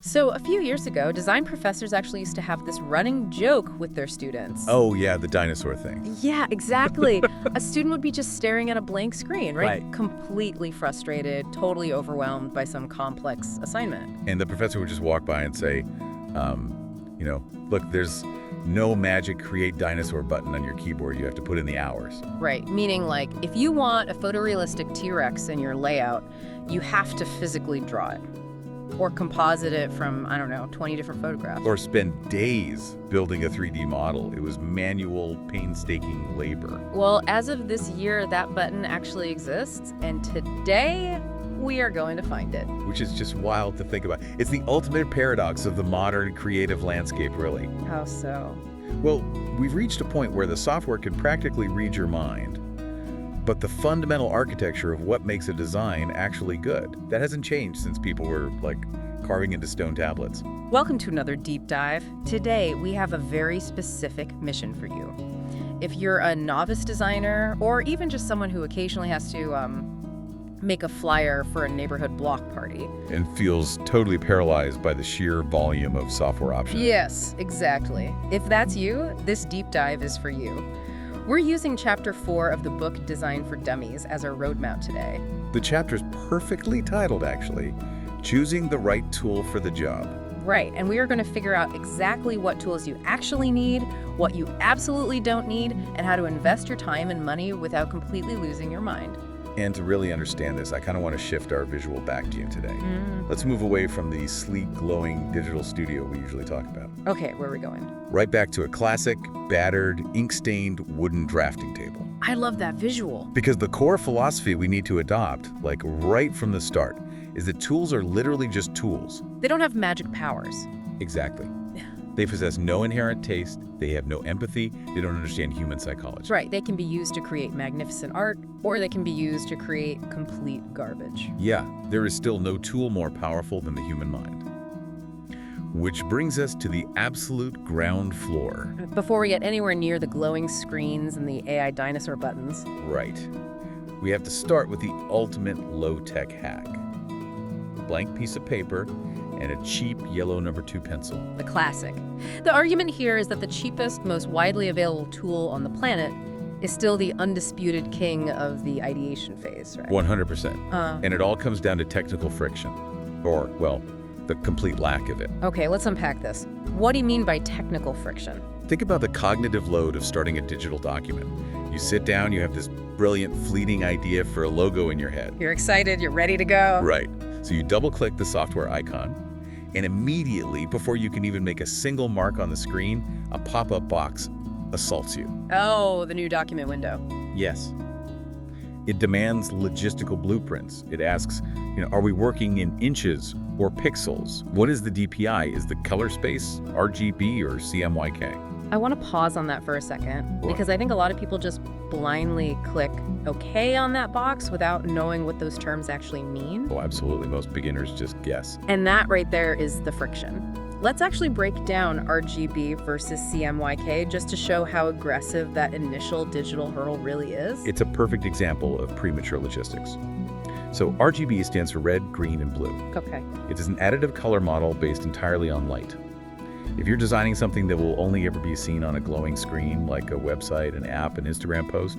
So a few years ago, design professors actually used to have this running joke with their students. Oh, yeah, the dinosaur thing. Yeah, exactly. A student would be just staring at a blank screen, right? Right. Completely frustrated, totally overwhelmed by some complex assignment. And the professor would just walk by and say, look, there's no magic create dinosaur button on your keyboard. You have to put in the hours. Right, meaning like if you want a photorealistic T-Rex in your layout, you have to physically draw it. Or composite it from, 20 different photographs. Or spend days building a 3D model. It was manual, painstaking labor. Well, as of this year, that button actually exists, and today we are going to find it. Which is just wild to think about. It's the ultimate paradox of the modern creative landscape, really. How so? Well, we've reached a point where the software can practically read your mind, but the fundamental architecture of what makes a design actually good, that hasn't changed since people were, carving into stone tablets. Welcome to another deep dive. Today, we have a very specific mission for you. If you're a novice designer, or even just someone who occasionally has to make a flyer for a neighborhood block party. And feels totally paralyzed by the sheer volume of software options. Yes, exactly. If that's you, this deep dive is for you. We're using Chapter 4 of the book Design for Dummies as our roadmap today. The chapter's perfectly titled, actually, Choosing the Right Tool for the Job. Right, and we are going to figure out exactly what tools you actually need, what you absolutely don't need, and how to invest your time and money without completely losing your mind. And to really understand this, I kind of want to shift our visual back to you today. Let's move away from the sleek, glowing digital studio we usually talk about. Okay, where are we going? Right back to a classic, battered, ink-stained wooden drafting table. I love that visual. Because the core philosophy we need to adopt, right from the start, is that tools are literally just tools. They don't have magic powers. Exactly. They possess no inherent taste, they have no empathy, they don't understand human psychology. Right, they can be used to create magnificent art, or they can be used to create complete garbage. Yeah, there is still no tool more powerful than the human mind. Which brings us to the absolute ground floor. Before we get anywhere near the glowing screens and the AI dinosaur buttons. Right. We have to start with the ultimate low-tech hack. A blank piece of paper and a cheap yellow number 2 pencil. The classic. The argument here is that the cheapest, most widely available tool on the planet is still the undisputed king of the ideation phase, right? 100%. And it all comes down to technical friction. Or, well, the complete lack of it. Okay, let's unpack this. What do you mean by technical friction? Think about the cognitive load of starting a digital document. You sit down, you have this brilliant, fleeting idea for a logo in your head. You're excited, you're ready to go. Right. So you double-click the software icon, and immediately, before you can even make a single mark on the screen, a pop-up box assaults you. Oh, the new document window. Yes. It demands logistical blueprints. It asks, are we working in inches or pixels? What is the DPI? Is the color space RGB or CMYK? I want to pause on that for a second, because I think a lot of people just blindly click OK on that box without knowing what those terms actually mean. Oh, absolutely. Most beginners just guess. And that right there is the friction. Let's actually break down RGB versus CMYK just to show how aggressive that initial digital hurdle really is. It's a perfect example of premature logistics. So RGB stands for red, green, and blue. Okay. It is an additive color model based entirely on light. If you're designing something that will only ever be seen on a glowing screen, like a website, an app, an Instagram post,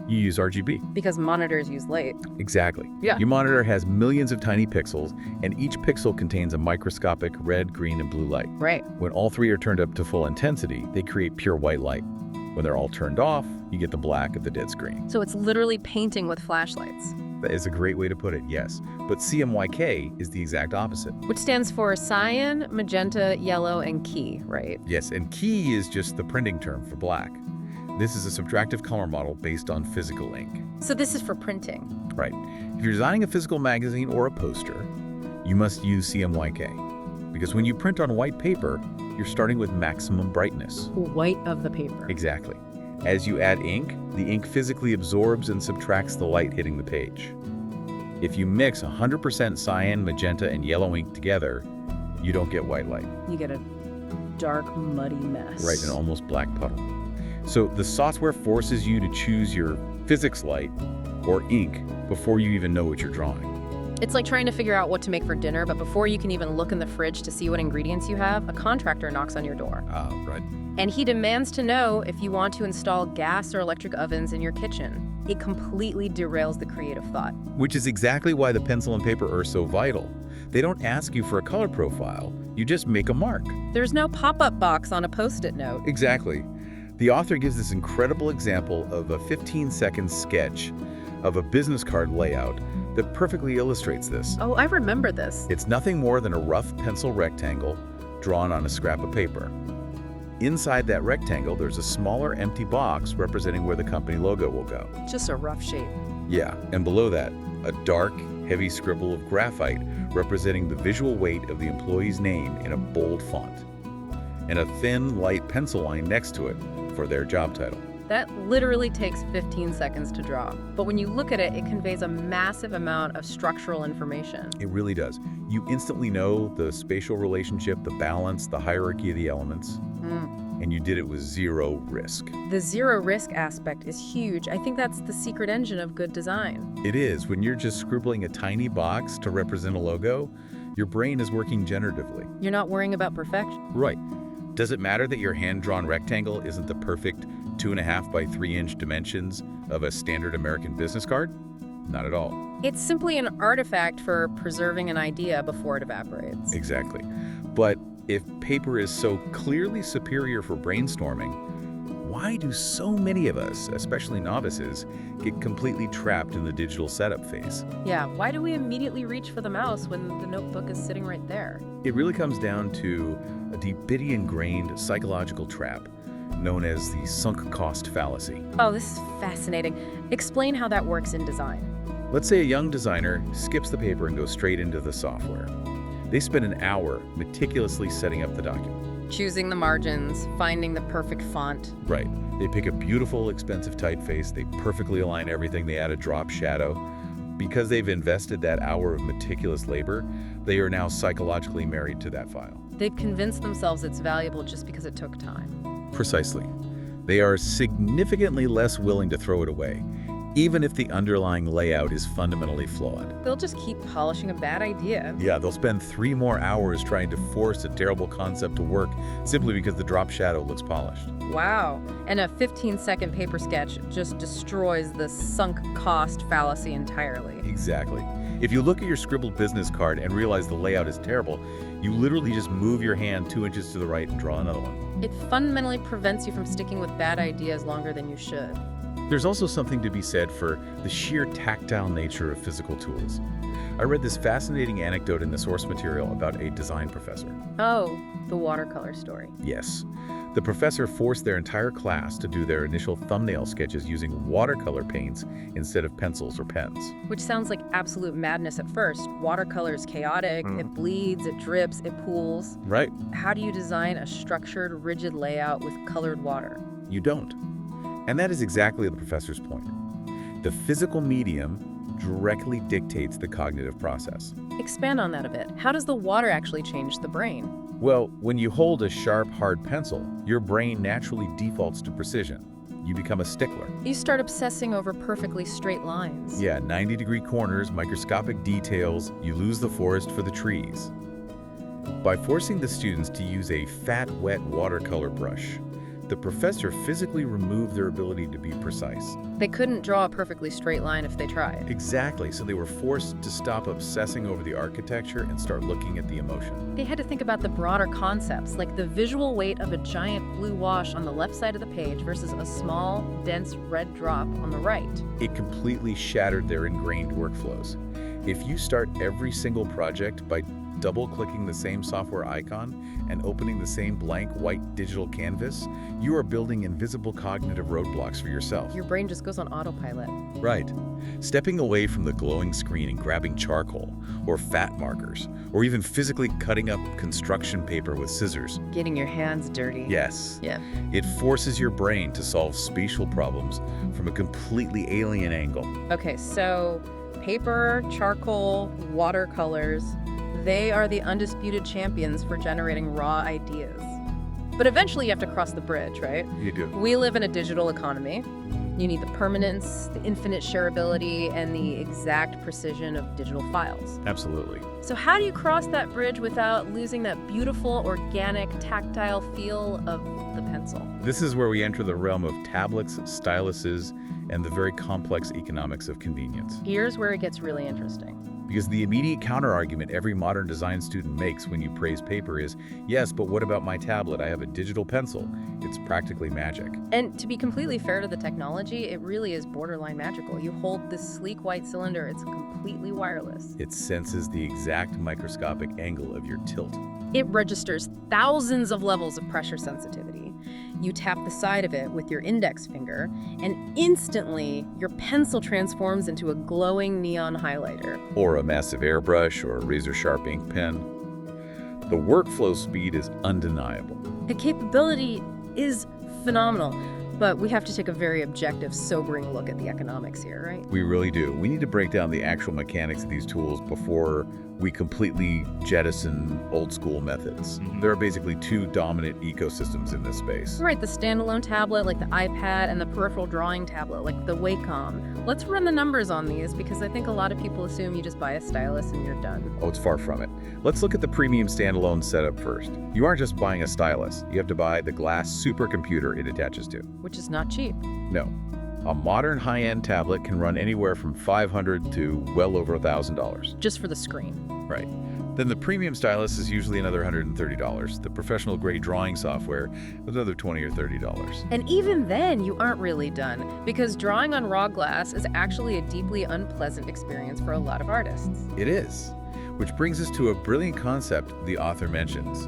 you use RGB. Because monitors use light. Exactly. Yeah. Your monitor has millions of tiny pixels, and each pixel contains a microscopic red, green, and blue light. Right. When all three are turned up to full intensity, they create pure white light. When they're all turned off, you get the black of the dead screen. So it's literally painting with flashlights. That is a great way to put it, yes. But CMYK is the exact opposite. Which stands for cyan, magenta, yellow, and key, right? Yes, and key is just the printing term for black. This is a subtractive color model based on physical ink. So this is for printing. Right. If you're designing a physical magazine or a poster, you must use CMYK. Because when you print on white paper, you're starting with maximum brightness. White of the paper. Exactly. As you add ink, the ink physically absorbs and subtracts the light hitting the page. If you mix 100% cyan, magenta, and yellow ink together, you don't get white light. You get a dark, muddy mess. Right, an almost black puddle. So the software forces you to choose your physics light or ink before you even know what you're drawing. It's like trying to figure out what to make for dinner, but before you can even look in the fridge to see what ingredients you have, a contractor knocks on your door. Right. And he demands to know if you want to install gas or electric ovens in your kitchen. It completely derails the creative thought. Which is exactly why the pencil and paper are so vital. They don't ask you for a color profile. You just make a mark. There's no pop-up box on a Post-it note. Exactly. The author gives this incredible example of a 15-second sketch of a business card layout that perfectly illustrates this. Oh, I remember this. It's nothing more than a rough pencil rectangle drawn on a scrap of paper. Inside that rectangle, there's a smaller empty box representing where the company logo will go. Just a rough shape. Yeah, and below that, a dark, heavy scribble of graphite representing the visual weight of the employee's name in a bold font, and a thin, light pencil line next to it for their job title. That literally takes 15 seconds to draw. But when you look at it, it conveys a massive amount of structural information. It really does. You instantly know the spatial relationship, the balance, the hierarchy of the elements. And you did it with zero risk. The zero risk aspect is huge. I think that's the secret engine of good design. It is. When you're just scribbling a tiny box to represent a logo, your brain is working generatively. You're not worrying about perfection. Right. Does it matter that your hand-drawn rectangle isn't the perfect 2.5 by 3 inch dimensions of a standard American business card? Not at all. It's simply an artifact for preserving an idea before it evaporates. Exactly. But if paper is so clearly superior for brainstorming, why do so many of us, especially novices, get completely trapped in the digital setup phase? Yeah, why do we immediately reach for the mouse when the notebook is sitting right there? It really comes down to a deeply ingrained psychological trap known as the sunk cost fallacy. Oh, this is fascinating. Explain how that works in design. Let's say a young designer skips the paper and goes straight into the software. They spend an hour meticulously setting up the document. Choosing the margins, finding the perfect font. Right. They pick a beautiful, expensive typeface. They perfectly align everything. They add a drop shadow. Because they've invested that hour of meticulous labor, they are now psychologically married to that file. They've convinced themselves it's valuable just because it took time. Precisely. They are significantly less willing to throw it away, even if the underlying layout is fundamentally flawed. They'll just keep polishing a bad idea. Yeah, they'll spend 3 more hours trying to force a terrible concept to work simply because the drop shadow looks polished. Wow. And a 15-second paper sketch just destroys the sunk cost fallacy entirely. Exactly. If you look at your scribbled business card and realize the layout is terrible, you literally just move your hand 2 inches to the right and draw another one. It fundamentally prevents you from sticking with bad ideas longer than you should. There's also something to be said for the sheer tactile nature of physical tools. I read this fascinating anecdote in the source material about a design professor. Oh, the watercolor story. Yes. The professor forced their entire class to do their initial thumbnail sketches using watercolor paints instead of pencils or pens. Which sounds like absolute madness at first. Watercolor is chaotic, it bleeds, it drips, it pools. Right. How do you design a structured, rigid layout with colored water? You don't. And that is exactly the professor's point. The physical medium directly dictates the cognitive process. Expand on that a bit. How does the water actually change the brain? Well, when you hold a sharp, hard pencil, your brain naturally defaults to precision. You become a stickler. You start obsessing over perfectly straight lines. Yeah, 90-degree corners, microscopic details, you lose the forest for the trees. By forcing the students to use a fat, wet watercolor brush, the professor physically removed their ability to be precise. They couldn't draw a perfectly straight line if they tried. Exactly, so they were forced to stop obsessing over the architecture and start looking at the emotion. They had to think about the broader concepts, like the visual weight of a giant blue wash on the left side of the page versus a small, dense red drop on the right. It completely shattered their ingrained workflows. If you start every single project by double-clicking the same software icon and opening the same blank white digital canvas, you are building invisible cognitive roadblocks for yourself. Your brain just goes on autopilot. Right. Stepping away from the glowing screen and grabbing charcoal, or fat markers, or even physically cutting up construction paper with scissors. Getting your hands dirty. Yes. Yeah. It forces your brain to solve spatial problems from a completely alien angle. Okay, so paper, charcoal, watercolors, they are the undisputed champions for generating raw ideas. But eventually you have to cross the bridge, right? You do. We live in a digital economy. You need the permanence, the infinite shareability, and the exact precision of digital files. Absolutely. So how do you cross that bridge without losing that beautiful, organic, tactile feel of the pencil? This is where we enter the realm of tablets, styluses, and the very complex economics of convenience. Here's where it gets really interesting. Because the immediate counterargument every modern design student makes when you praise paper is, yes, but what about my tablet? I have a digital pencil. It's practically magic. And to be completely fair to the technology, it really is borderline magical. You hold this sleek white cylinder, it's completely wireless. It senses the exact microscopic angle of your tilt. It registers thousands of levels of pressure sensitivity. You tap the side of it with your index finger, and instantly your pencil transforms into a glowing neon highlighter. Or a massive airbrush or a razor-sharp ink pen. The workflow speed is undeniable. The capability is phenomenal, but we have to take a very objective, sobering look at the economics here, right? We really do. We need to break down the actual mechanics of these tools before we completely jettison old-school methods. There are basically two dominant ecosystems in this space. Right, the standalone tablet like the iPad and the peripheral drawing tablet like the Wacom. Let's run the numbers on these because I think a lot of people assume you just buy a stylus and you're done. Oh, it's far from it. Let's look at the premium standalone setup first. You aren't just buying a stylus. You have to buy the glass supercomputer it attaches to. Which is not cheap. No. A modern high-end tablet can run anywhere from $500 to well over $1,000. Just for the screen. Right. Then the premium stylus is usually another $130. The professional-grade drawing software is another $20 or $30. And even then, you aren't really done, because drawing on raw glass is actually a deeply unpleasant experience for a lot of artists. It is. Which brings us to a brilliant concept the author mentions,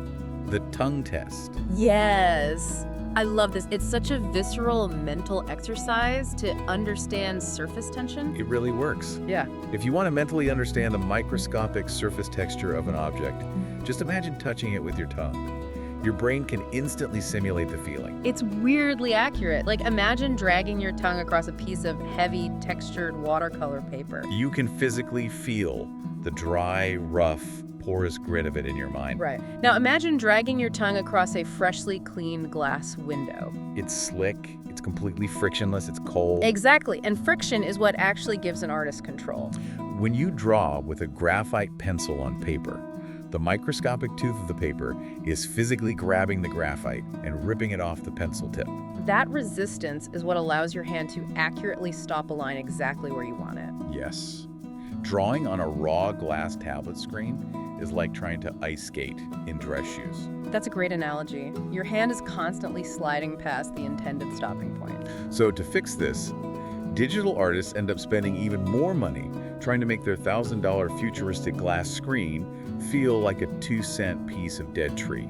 the tongue test. Yes. I love this. It's such a visceral mental exercise to understand surface tension. It really works. Yeah. If you want to mentally understand the microscopic surface texture of an object, just imagine touching it with your tongue. Your brain can instantly simulate the feeling. It's weirdly accurate. Like, imagine dragging your tongue across a piece of heavy, textured watercolor paper. You can physically feel the dry, rough, porous grit of it in your mind. Right. Now imagine dragging your tongue across a freshly cleaned glass window. It's slick, it's completely frictionless, it's cold. Exactly, and friction is what actually gives an artist control. When you draw with a graphite pencil on paper, the microscopic tooth of the paper is physically grabbing the graphite and ripping it off the pencil tip. That resistance is what allows your hand to accurately stop a line exactly where you want it. Yes. Drawing on a raw glass tablet screen is like trying to ice skate in dress shoes. That's a great analogy. Your hand is constantly sliding past the intended stopping point. So to fix this, digital artists end up spending even more money trying to make their $1,000 futuristic glass screen feel like a 2-cent piece of dead tree.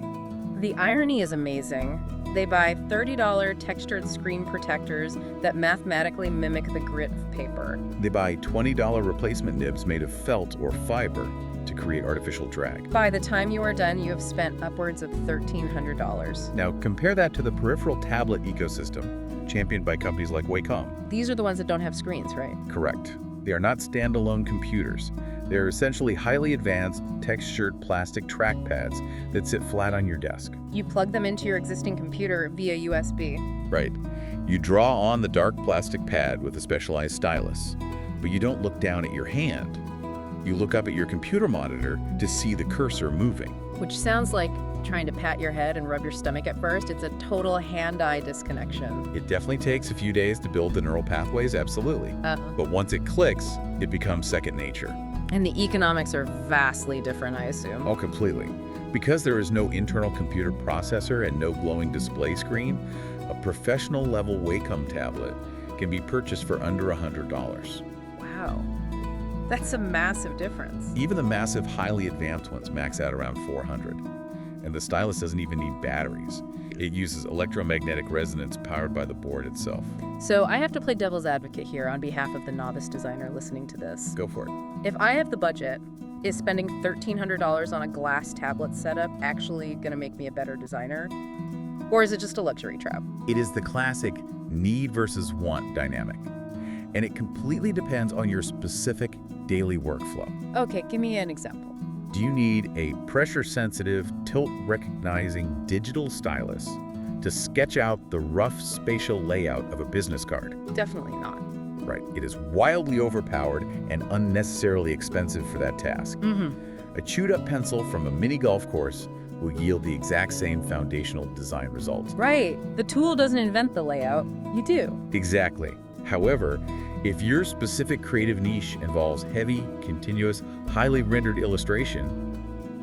The irony is amazing. They buy $30 textured screen protectors that mathematically mimic the grit of paper. They buy $20 replacement nibs made of felt or fiber to create artificial drag. By the time you are done, you have spent upwards of $1,300. Now compare that to the peripheral tablet ecosystem championed by companies like Wacom. These are the ones that don't have screens, right? Correct. They are not standalone computers. They're essentially highly advanced, textured plastic trackpads that sit flat on your desk. You plug them into your existing computer via USB. Right. You draw on the dark plastic pad with a specialized stylus, but you don't look down at your hand. You look up at your computer monitor to see the cursor moving. Which sounds like trying to pat your head and rub your stomach at first. It's a total hand-eye disconnection. It definitely takes a few days to build the neural pathways, absolutely. But once it clicks, it becomes second nature. And the economics are vastly different, I assume. Oh, completely. Because there is no internal computer processor and no glowing display screen, a professional-level Wacom tablet can be purchased for under $100. Wow. That's a massive difference. Even the massive, highly advanced ones max out around $400. And the stylus doesn't even need batteries. It uses electromagnetic resonance powered by the board itself. So I have to play devil's advocate here on behalf of the novice designer listening to this. Go for it. If I have the budget, is spending $1,300 on a glass tablet setup actually going to make me a better designer? Or is it just a luxury trap? It is the classic need versus want dynamic. And it completely depends on your specific daily workflow. Okay, give me an example. Do you need a pressure-sensitive, tilt-recognizing digital stylus to sketch out the rough spatial layout of a business card. Definitely not. Right. It is wildly overpowered and unnecessarily expensive for that task. A chewed-up pencil from a mini golf course will yield the exact same foundational design result. Right. The tool doesn't invent the layout. You do. Exactly. However, if your specific creative niche involves heavy, continuous, highly rendered illustration,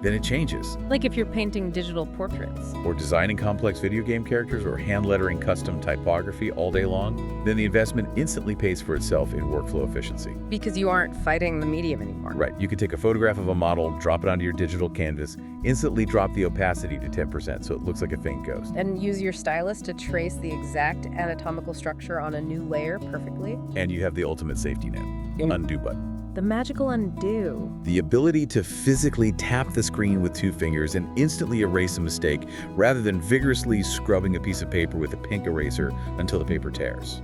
then it changes. Like if you're painting digital portraits. Or designing complex video game characters or hand lettering custom typography all day long, then the investment instantly pays for itself in workflow efficiency. Because you aren't fighting the medium anymore. Right. You can take a photograph of a model, drop it onto your digital canvas, instantly drop the opacity to 10% so it looks like a faint ghost. And use your stylus to trace the exact anatomical structure on a new layer perfectly. And you have the ultimate safety net, undo button. The magical undo. The ability to physically tap the screen with 2 fingers and instantly erase a mistake rather than vigorously scrubbing a piece of paper with a pink eraser until the paper tears.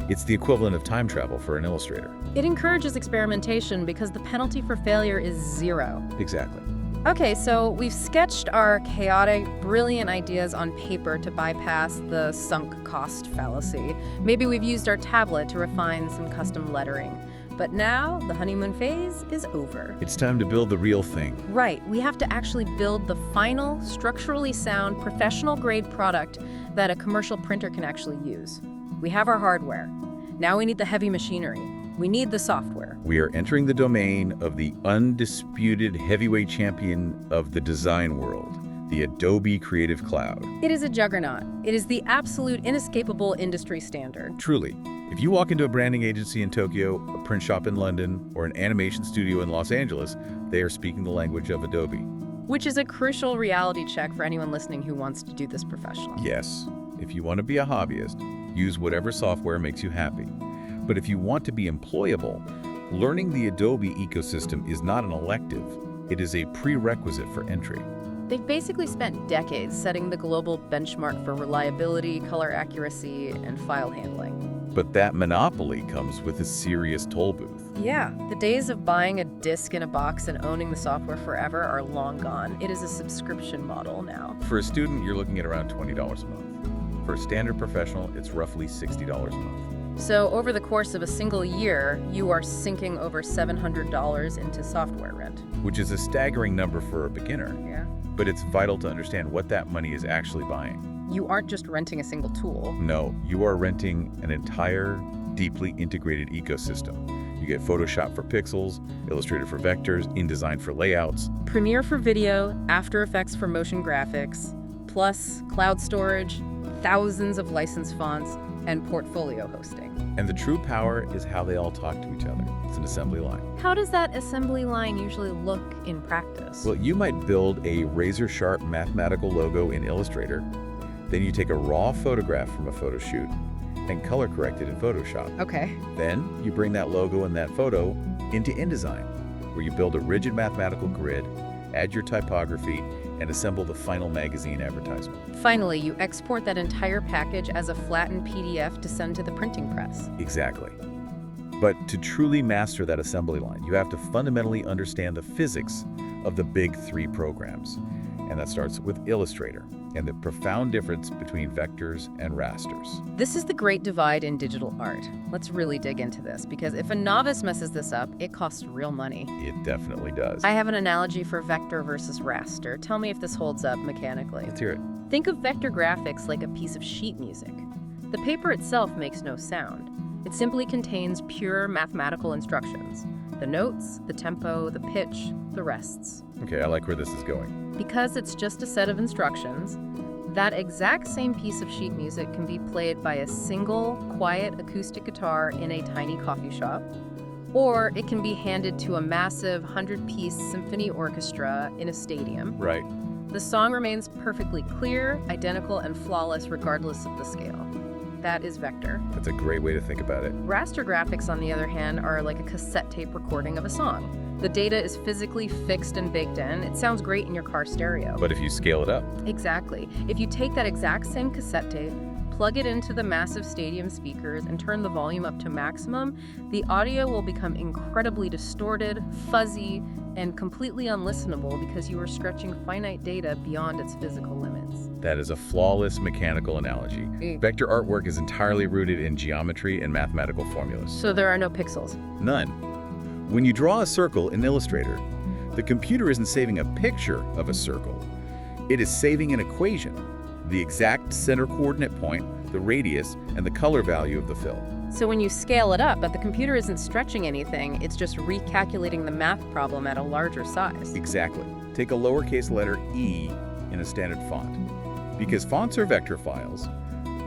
It's the equivalent of time travel for an illustrator. It encourages experimentation because the penalty for failure is 0. Exactly. Okay, so we've sketched our chaotic, brilliant ideas on paper to bypass the sunk cost fallacy. Maybe we've used our tablet to refine some custom lettering. But now, the honeymoon phase is over. It's time to build the real thing. Right, we have to actually build the final, structurally sound, professional-grade product that a commercial printer can actually use. We have our hardware. Now we need the heavy machinery. We need the software. We are entering the domain of the undisputed heavyweight champion of the design world, the Adobe Creative Cloud. It is a juggernaut. It is the absolute inescapable industry standard. Truly. If you walk into a branding agency in Tokyo, a print shop in London, or an animation studio in Los Angeles, they are speaking the language of Adobe. Which is a crucial reality check for anyone listening who wants to do this professionally. Yes, if you want to be a hobbyist, use whatever software makes you happy. But if you want to be employable, learning the Adobe ecosystem is not an elective. It is a prerequisite for entry. They've basically spent decades setting the global benchmark for reliability, color accuracy, and file handling. But that monopoly comes with a serious toll booth. Yeah, the days of buying a disc in a box and owning the software forever are long gone. It is a subscription model now. For a student, you're looking at around $20 a month. For a standard professional, it's roughly $60 a month. So over the course of a single year, you are sinking over $700 into software rent. Which is a staggering number for a beginner. Yeah. But it's vital to understand what that money is actually buying. You aren't just renting a single tool. No, you are renting an entire, deeply integrated ecosystem. You get Photoshop for pixels, Illustrator for vectors, InDesign for layouts, Premiere for video, After Effects for motion graphics, plus cloud storage, thousands of licensed fonts, and portfolio hosting. and the true power is how they all talk to each other. It's an assembly line. How does that assembly line usually look in practice? Well, you might build a razor-sharp mathematical logo in Illustrator. Then you take a raw photograph from a photo shoot and color correct it in Photoshop. Okay. Then you bring that logo and that photo into InDesign, where you build a rigid mathematical grid, add your typography, and assemble the final magazine advertisement. Finally, you export that entire package as a flattened PDF to send to the printing press. Exactly. But to truly master that assembly line, you have to fundamentally understand the physics of the big three programs. And that starts with Illustrator and the profound difference between vectors and rasters. This is the great divide in digital art. Let's really dig into this, because if a novice messes this up, it costs real money. It definitely does. I have an analogy for vector versus raster. Tell me if this holds up mechanically. Let's hear it. Think of vector graphics like a piece of sheet music. The paper itself makes no sound. It simply contains pure mathematical instructions. The notes, the tempo, the pitch, the rests. Okay, I like where this is going. Because it's just a set of instructions, that exact same piece of sheet music can be played by a single, quiet acoustic guitar in a tiny coffee shop, or it can be handed to a massive 100-piece symphony orchestra in a stadium. Right. The song remains perfectly clear, identical, and flawless regardless of the scale. That is vector. That's a great way to think about it. Raster graphics, on the other hand, are like a cassette tape recording of a song. The data is physically fixed and baked in. It sounds great in your car stereo. But if you scale it up, Exactly. If you take that exact same cassette tape, plug it into the massive stadium speakers, and turn the volume up to maximum, the audio will become incredibly distorted, fuzzy, and completely unlistenable because you are stretching finite data beyond its physical limits. That is a flawless mechanical analogy. Vector artwork is entirely rooted in geometry and mathematical formulas. So there are no pixels. None. When you draw a circle in Illustrator, the computer isn't saving a picture of a circle. It is saving an equation, the exact center coordinate point, the radius, and the color value of the fill. So when you scale it up, but the computer isn't stretching anything, it's just recalculating the math problem at a larger size. Exactly. Take a lowercase letter e in a standard font. Because fonts are vector files,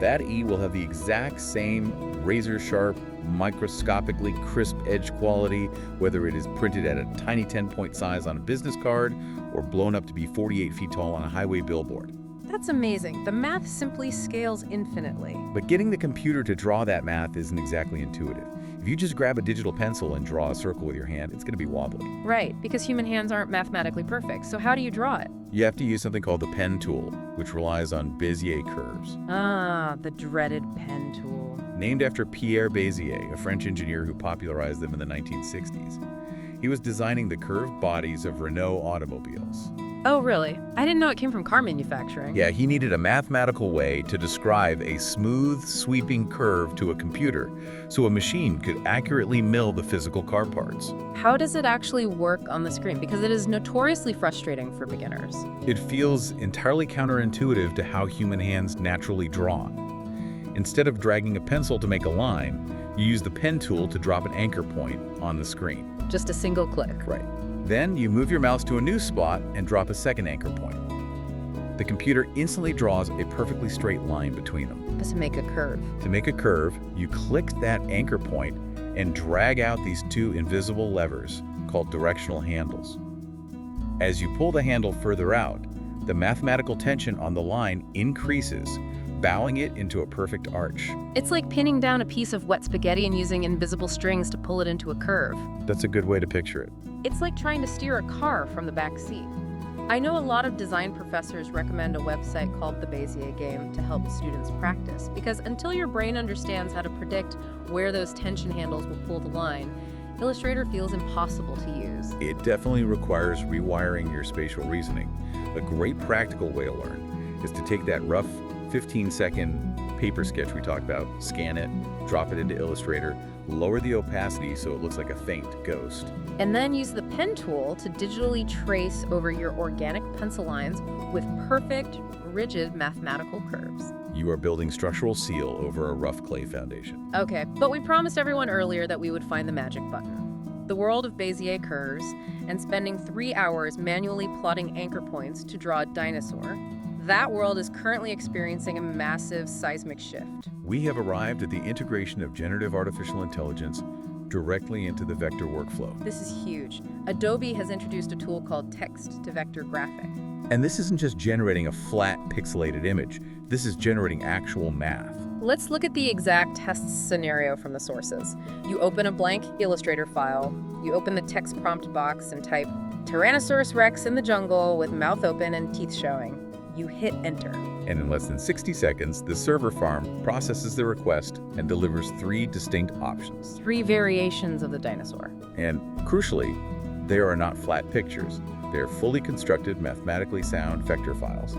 that e will have the exact same razor-sharp, microscopically crisp edge quality, whether it is printed at a tiny 10-point size on a business card or blown up to be 48 feet tall on a highway billboard. That's amazing. The math simply scales infinitely. But getting the computer to draw that math isn't exactly intuitive. If you just grab a digital pencil and draw a circle with your hand, it's going to be wobbly. Right, because human hands aren't mathematically perfect. So how do you draw it? You have to use something called the pen tool, which relies on Bezier curves. Ah, the dreaded pen tool. Named after Pierre Bezier, a French engineer who popularized them in the 1960s. He was designing the curved bodies of Renault automobiles. Oh, really? I didn't know it came from car manufacturing. Yeah, he needed a mathematical way to describe a smooth, sweeping curve to a computer so a machine could accurately mill the physical car parts. How does it actually work on the screen? Because it is notoriously frustrating for beginners. It feels entirely counterintuitive to how human hands naturally draw. Instead of dragging a pencil to make a line, you use the pen tool to drop an anchor point on the screen. Just a single click. Right. Then you move your mouse to a new spot and drop a second anchor point. The computer instantly draws a perfectly straight line between them. To make a curve. To make a curve, you click that anchor point and drag out these two invisible levers called directional handles. As you pull the handle further out, the mathematical tension on the line increases, bowing it into a perfect arch. It's like pinning down a piece of wet spaghetti and using invisible strings to pull it into a curve. That's a good way to picture it. It's like trying to steer a car from the back seat. I know a lot of design professors recommend a website called the Bezier Game to help students practice, because until your brain understands how to predict where those tension handles will pull the line, Illustrator feels impossible to use. It definitely requires rewiring your spatial reasoning. A great practical way to learn is to take that rough 15-second paper sketch we talked about, scan it, drop it into Illustrator, lower the opacity so it looks like a faint ghost. And then use the pen tool to digitally trace over your organic pencil lines with perfect, rigid mathematical curves. You are building structural seal over a rough clay foundation. Okay, but we promised everyone earlier that we would find the magic button. The world of Bezier curves and spending 3 hours manually plotting anchor points to draw a dinosaur, that world is currently experiencing a massive seismic shift. We have arrived at the integration of generative artificial intelligence directly into the vector workflow. This is huge. Adobe has introduced a tool called text-to-vector graphic. And this isn't just generating a flat pixelated image. This is generating actual math. Let's look at the exact test scenario from the sources. You open a blank Illustrator file, you open the text prompt box and type Tyrannosaurus Rex in the jungle with mouth open and teeth showing. You hit enter. And in less than 60 seconds, the server farm processes the request and delivers 3 distinct options. 3 variations of the dinosaur. And crucially, they are not flat pictures. They are fully constructed, mathematically sound vector files.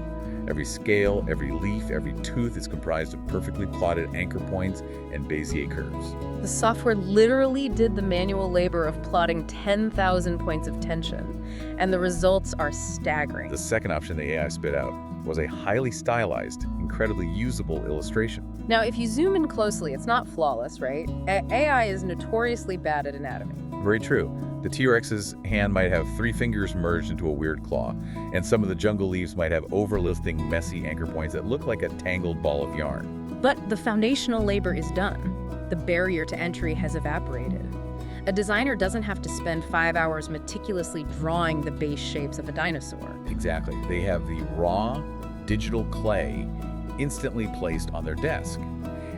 Every scale, every leaf, every tooth is comprised of perfectly plotted anchor points and Bezier curves. The software literally did the manual labor of plotting 10,000 points of tension, and the results are staggering. The second option the AI spit out was a highly stylized, incredibly usable illustration. Now, if you zoom in closely, it's not flawless, right? AI is notoriously bad at anatomy. Very true. The T-Rex's hand might have 3 fingers merged into a weird claw, and some of the jungle leaves might have overlisting, messy anchor points that look like a tangled ball of yarn. But the foundational labor is done. The barrier to entry has evaporated. A designer doesn't have to spend 5 hours meticulously drawing the base shapes of a dinosaur. Exactly. They have the raw, digital clay instantly placed on their desk.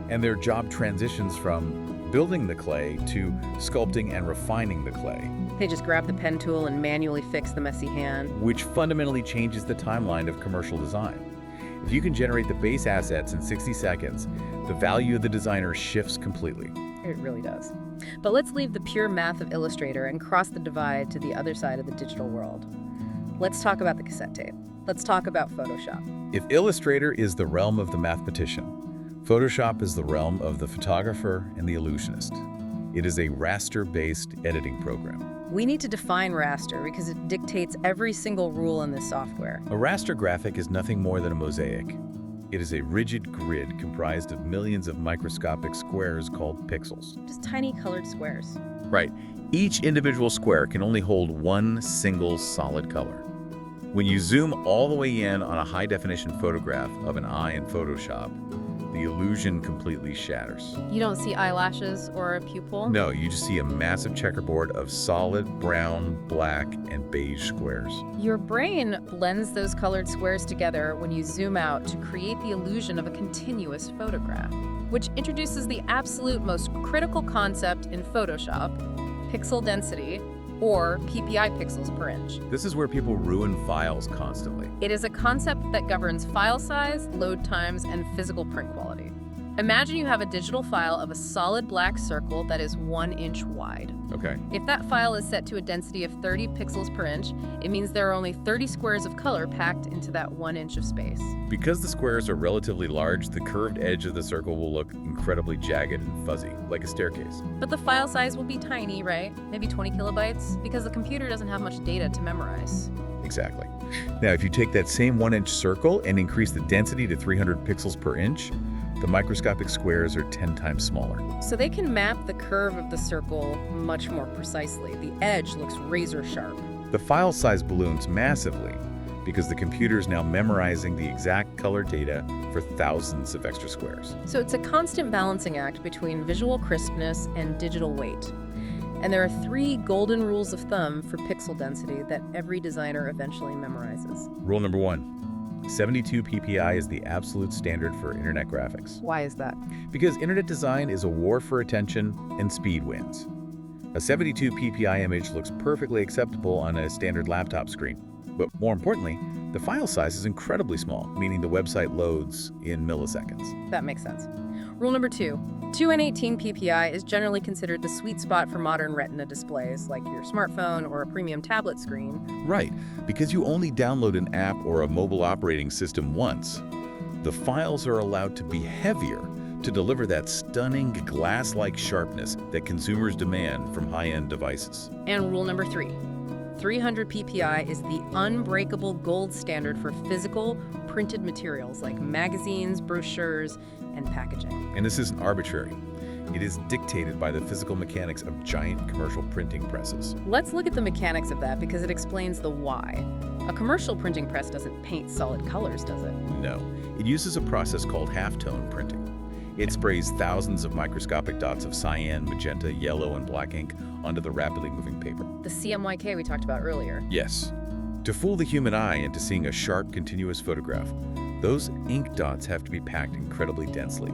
And their job transitions from building the clay to sculpting and refining the clay. They just grab the pen tool and manually fix the messy hand. Which fundamentally changes the timeline of commercial design. If you can generate the base assets in 60 seconds, the value of the designer shifts completely. It really does. But let's leave the pure math of Illustrator and cross the divide to the other side of the digital world. Let's talk about the cassette tape. Let's talk about Photoshop. If Illustrator is the realm of the mathematician, Photoshop is the realm of the photographer and the illusionist. It is a raster-based editing program. We need to define raster because it dictates every single rule in this software. A raster graphic is nothing more than a mosaic. It is a rigid grid comprised of millions of microscopic squares called pixels. Just tiny colored squares. Right. Each individual square can only hold one single solid color. When you zoom all the way in on a high-definition photograph of an eye in Photoshop, the illusion completely shatters. You don't see eyelashes or a pupil? No, you just see a massive checkerboard of solid brown, black, and beige squares. Your brain blends those colored squares together when you zoom out to create the illusion of a continuous photograph, which introduces the absolute most critical concept in Photoshop, pixel density, or PPI pixels per inch. This is where people ruin files constantly. It is a concept that governs file size, load times, and physical print quality. Imagine you have a digital file of a solid black circle that is 1 inch wide. Okay. If that file is set to a density of 30 pixels per inch, it means there are only 30 squares of color packed into that 1 inch of space. Because the squares are relatively large, the curved edge of the circle will look incredibly jagged and fuzzy, like a staircase. But the file size will be tiny, right? Maybe 20 kilobytes, because the computer doesn't have much data to memorize. Exactly. Now, if you take that same 1 inch circle and increase the density to 300 pixels per inch, the microscopic squares are 10 times smaller. So they can map the curve of the circle much more precisely. The edge looks razor sharp. The file size balloons massively because the computer is now memorizing the exact color data for thousands of extra squares. So it's a constant balancing act between visual crispness and digital weight. And there are 3 golden rules of thumb for pixel density that every designer eventually memorizes. Rule number 1. 72 ppi is the absolute standard for internet graphics. Why is that? Because internet design is a war for attention and speed wins. A 72 ppi image looks perfectly acceptable on a standard laptop screen. But more importantly, the file size is incredibly small, meaning the website loads in milliseconds. That makes sense. Rule number 2. 2n18 ppi is generally considered the sweet spot for modern Retina displays, like your smartphone or a premium tablet screen. Right, because you only download an app or a mobile operating system once. The files are allowed to be heavier to deliver that stunning glass-like sharpness that consumers demand from high-end devices. And rule number 3. 300 ppi is the unbreakable gold standard for physical, printed materials like magazines, brochures, and packaging. And this isn't arbitrary. It is dictated by the physical mechanics of giant commercial printing presses. Let's look at the mechanics of that because it explains the why. A commercial printing press doesn't paint solid colors, does it? No, it uses a process called halftone printing. It sprays thousands of microscopic dots of cyan, magenta, yellow, and black ink onto the rapidly moving paper. The CMYK we talked about earlier. Yes. To fool the human eye into seeing a sharp, continuous photograph, those ink dots have to be packed incredibly densely.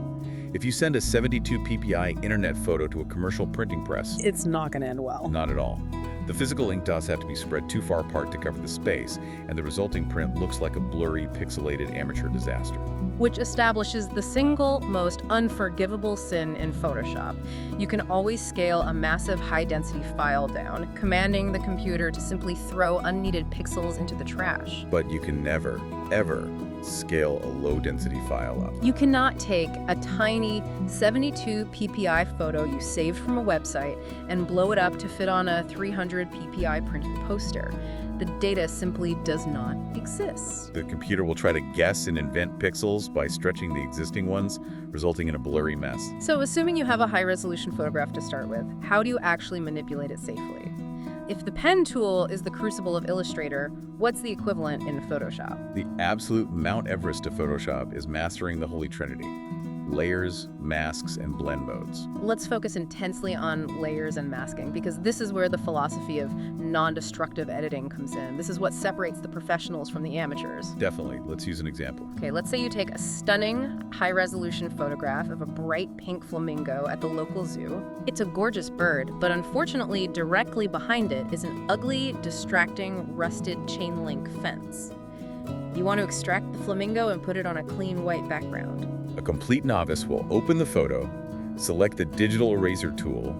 If you send a 72 ppi internet photo to a commercial printing press, It's not going to end well. not at all. The physical ink dots have to be spread too far apart to cover the space, and the resulting print looks like a blurry, pixelated amateur disaster. Which establishes the single most unforgivable sin in Photoshop. You can always scale a massive high-density file down, commanding the computer to simply throw unneeded pixels into the trash. But you can never, ever scale a low-density file up. You cannot take a tiny 72 ppi photo you saved from a website and blow it up to fit on a 300 ppi printed poster. The data simply does not exist. The computer will try to guess and invent pixels by stretching the existing ones, resulting in a blurry mess. So assuming you have a high-resolution photograph to start with, how do you actually manipulate it safely? If the pen tool is the crucible of Illustrator, what's the equivalent in Photoshop? The absolute Mount Everest of Photoshop is mastering the Holy Trinity: layers, masks, and blend modes. Let's focus intensely on layers and masking, because this is where the philosophy of non-destructive editing comes in. This is what separates the professionals from the amateurs. Definitely. Let's use an example. Okay, let's say you take a stunning, high-resolution photograph of a bright pink flamingo at the local zoo. It's a gorgeous bird, but unfortunately, directly behind it is an ugly, distracting, rusted chain-link fence. You want to extract the flamingo and put it on a clean white background. A complete novice will open the photo, select the digital eraser tool,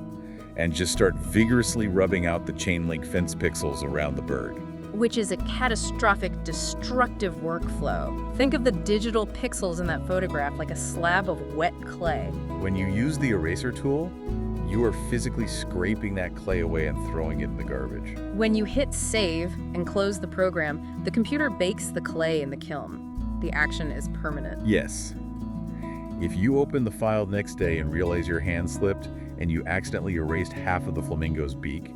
and just start vigorously rubbing out the chain link fence pixels around the bird. Which is a catastrophic, destructive workflow. Think of the digital pixels in that photograph like a slab of wet clay. When you use the eraser tool, you are physically scraping that clay away and throwing it in the garbage. When you hit save and close the program, the computer bakes the clay in the kiln. The action is permanent. Yes. If you open the file next day and realize your hand slipped and you accidentally erased half of the flamingo's beak,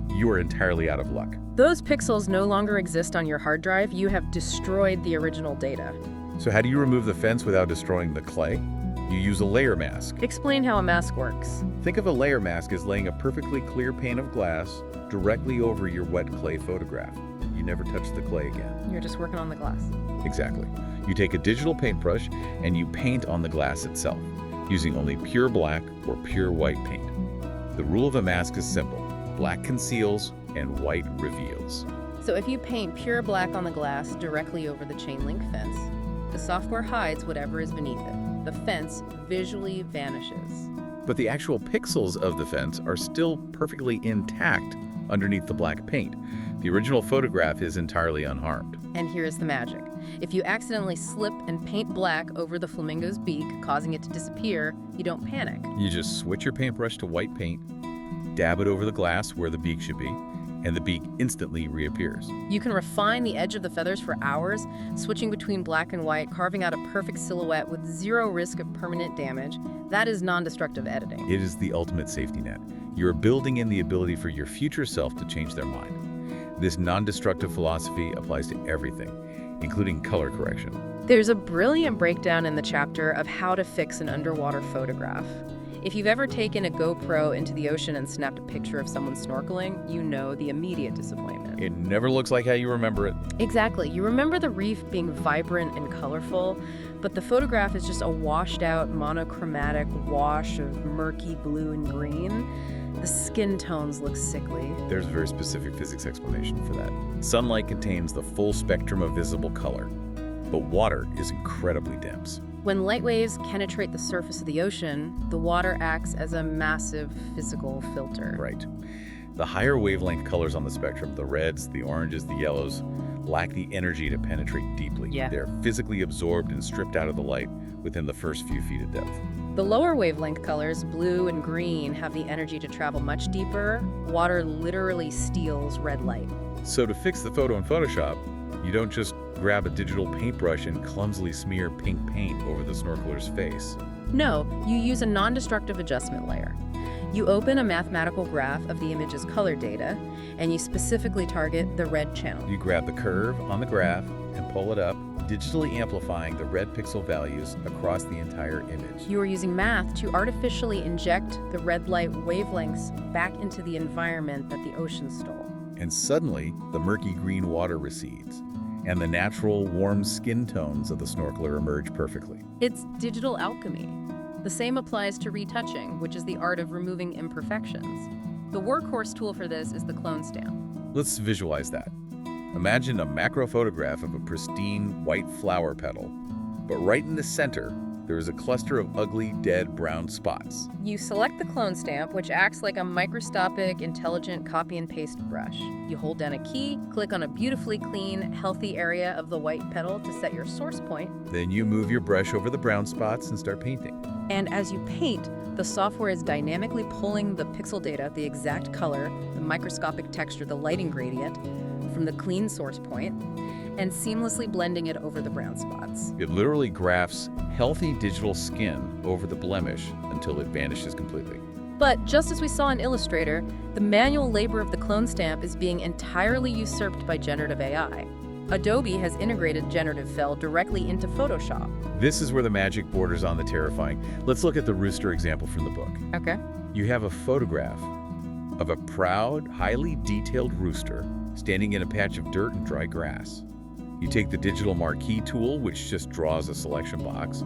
you are entirely out of luck. Those pixels no longer exist on your hard drive. You have destroyed the original data. So how do you remove the fence without destroying the clay? You use a layer mask. Explain how a mask works. Think of a layer mask as laying a perfectly clear pane of glass directly over your wet clay photograph. You never touch the clay again. You're just working on the glass. Exactly. You take a digital paintbrush and you paint on the glass itself, using only pure black or pure white paint. The rule of a mask is simple. Black conceals and white reveals. So if you paint pure black on the glass directly over the chain link fence, the software hides whatever is beneath it. The fence visually vanishes. But the actual pixels of the fence are still perfectly intact underneath the black paint. The original photograph is entirely unharmed. And here's the magic. If you accidentally slip and paint black over the flamingo's beak, causing it to disappear, you don't panic. You just switch your paintbrush to white paint, dab it over the glass where the beak should be, and the beak instantly reappears. You can refine the edge of the feathers for hours, switching between black and white, carving out a perfect silhouette with zero risk of permanent damage. That is non-destructive editing. It is the ultimate safety net. You're building in the ability for your future self to change their mind. This non-destructive philosophy applies to everything, including color correction. There's a brilliant breakdown in the chapter of how to fix an underwater photograph. If you've ever taken a GoPro into the ocean and snapped a picture of someone snorkeling, you know the immediate disappointment. It never looks like how you remember it. Exactly. You remember the reef being vibrant and colorful, but the photograph is just a washed-out, monochromatic wash of murky blue and green. The skin tones look sickly. There's a very specific physics explanation for that. Sunlight contains the full spectrum of visible color, but water is incredibly dense. When light waves penetrate the surface of the ocean, the water acts as a massive physical filter. Right. The higher wavelength colors on the spectrum, the reds, the oranges, the yellows, lack the energy to penetrate deeply. Yeah. They're physically absorbed and stripped out of the light within the first few feet of depth. The lower wavelength colors, blue and green, have the energy to travel much deeper. Water literally steals red light. So to fix the photo in Photoshop, you don't just grab a digital paintbrush and clumsily smear pink paint over the snorkeler's face. No, you use a non-destructive adjustment layer. You open a mathematical graph of the image's color data, and you specifically target the red channel. You grab the curve on the graph and pull it up, digitally amplifying the red pixel values across the entire image. You are using math to artificially inject the red light wavelengths back into the environment that the ocean stole. And suddenly, the murky green water recedes, and the natural, warm skin tones of the snorkeler emerge perfectly. It's digital alchemy. The same applies to retouching, which is the art of removing imperfections. The workhorse tool for this is the clone stamp. Let's visualize that. Imagine a macro photograph of a pristine white flower petal, but right in the center, there is a cluster of ugly, dead brown spots. You select the clone stamp, which acts like a microscopic, intelligent copy and paste brush. You hold down a key, click on a beautifully clean, healthy area of the white petal to set your source point. Then you move your brush over the brown spots and start painting. And as you paint, the software is dynamically pulling the pixel data, the exact color, the microscopic texture, the lighting gradient, from the clean source point, and seamlessly blending it over the brown spots. It literally grafts healthy digital skin over the blemish until it vanishes completely. But just as we saw in Illustrator, the manual labor of the clone stamp is being entirely usurped by generative AI. Adobe has integrated generative fill directly into Photoshop. This is where the magic borders on the terrifying. Let's look at the rooster example from the book. Okay. You have a photograph of a proud, highly detailed rooster standing in a patch of dirt and dry grass. You take the digital marquee tool, which just draws a selection box,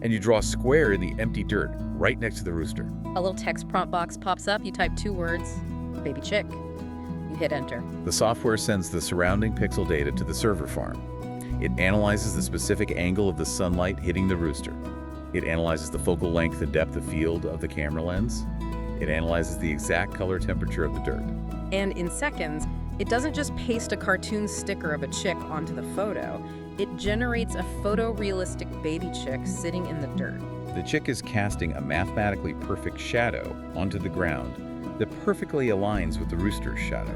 and you draw a square in the empty dirt right next to the rooster. A little text prompt box pops up. You type 2 words, baby chick. You hit enter. The software sends the surrounding pixel data to the server farm. It analyzes the specific angle of the sunlight hitting the rooster. It analyzes the focal length and depth of field of the camera lens. It analyzes the exact color temperature of the dirt. And in seconds, it doesn't just paste a cartoon sticker of a chick onto the photo. It generates a photorealistic baby chick sitting in the dirt. The chick is casting a mathematically perfect shadow onto the ground that perfectly aligns with the rooster's shadow.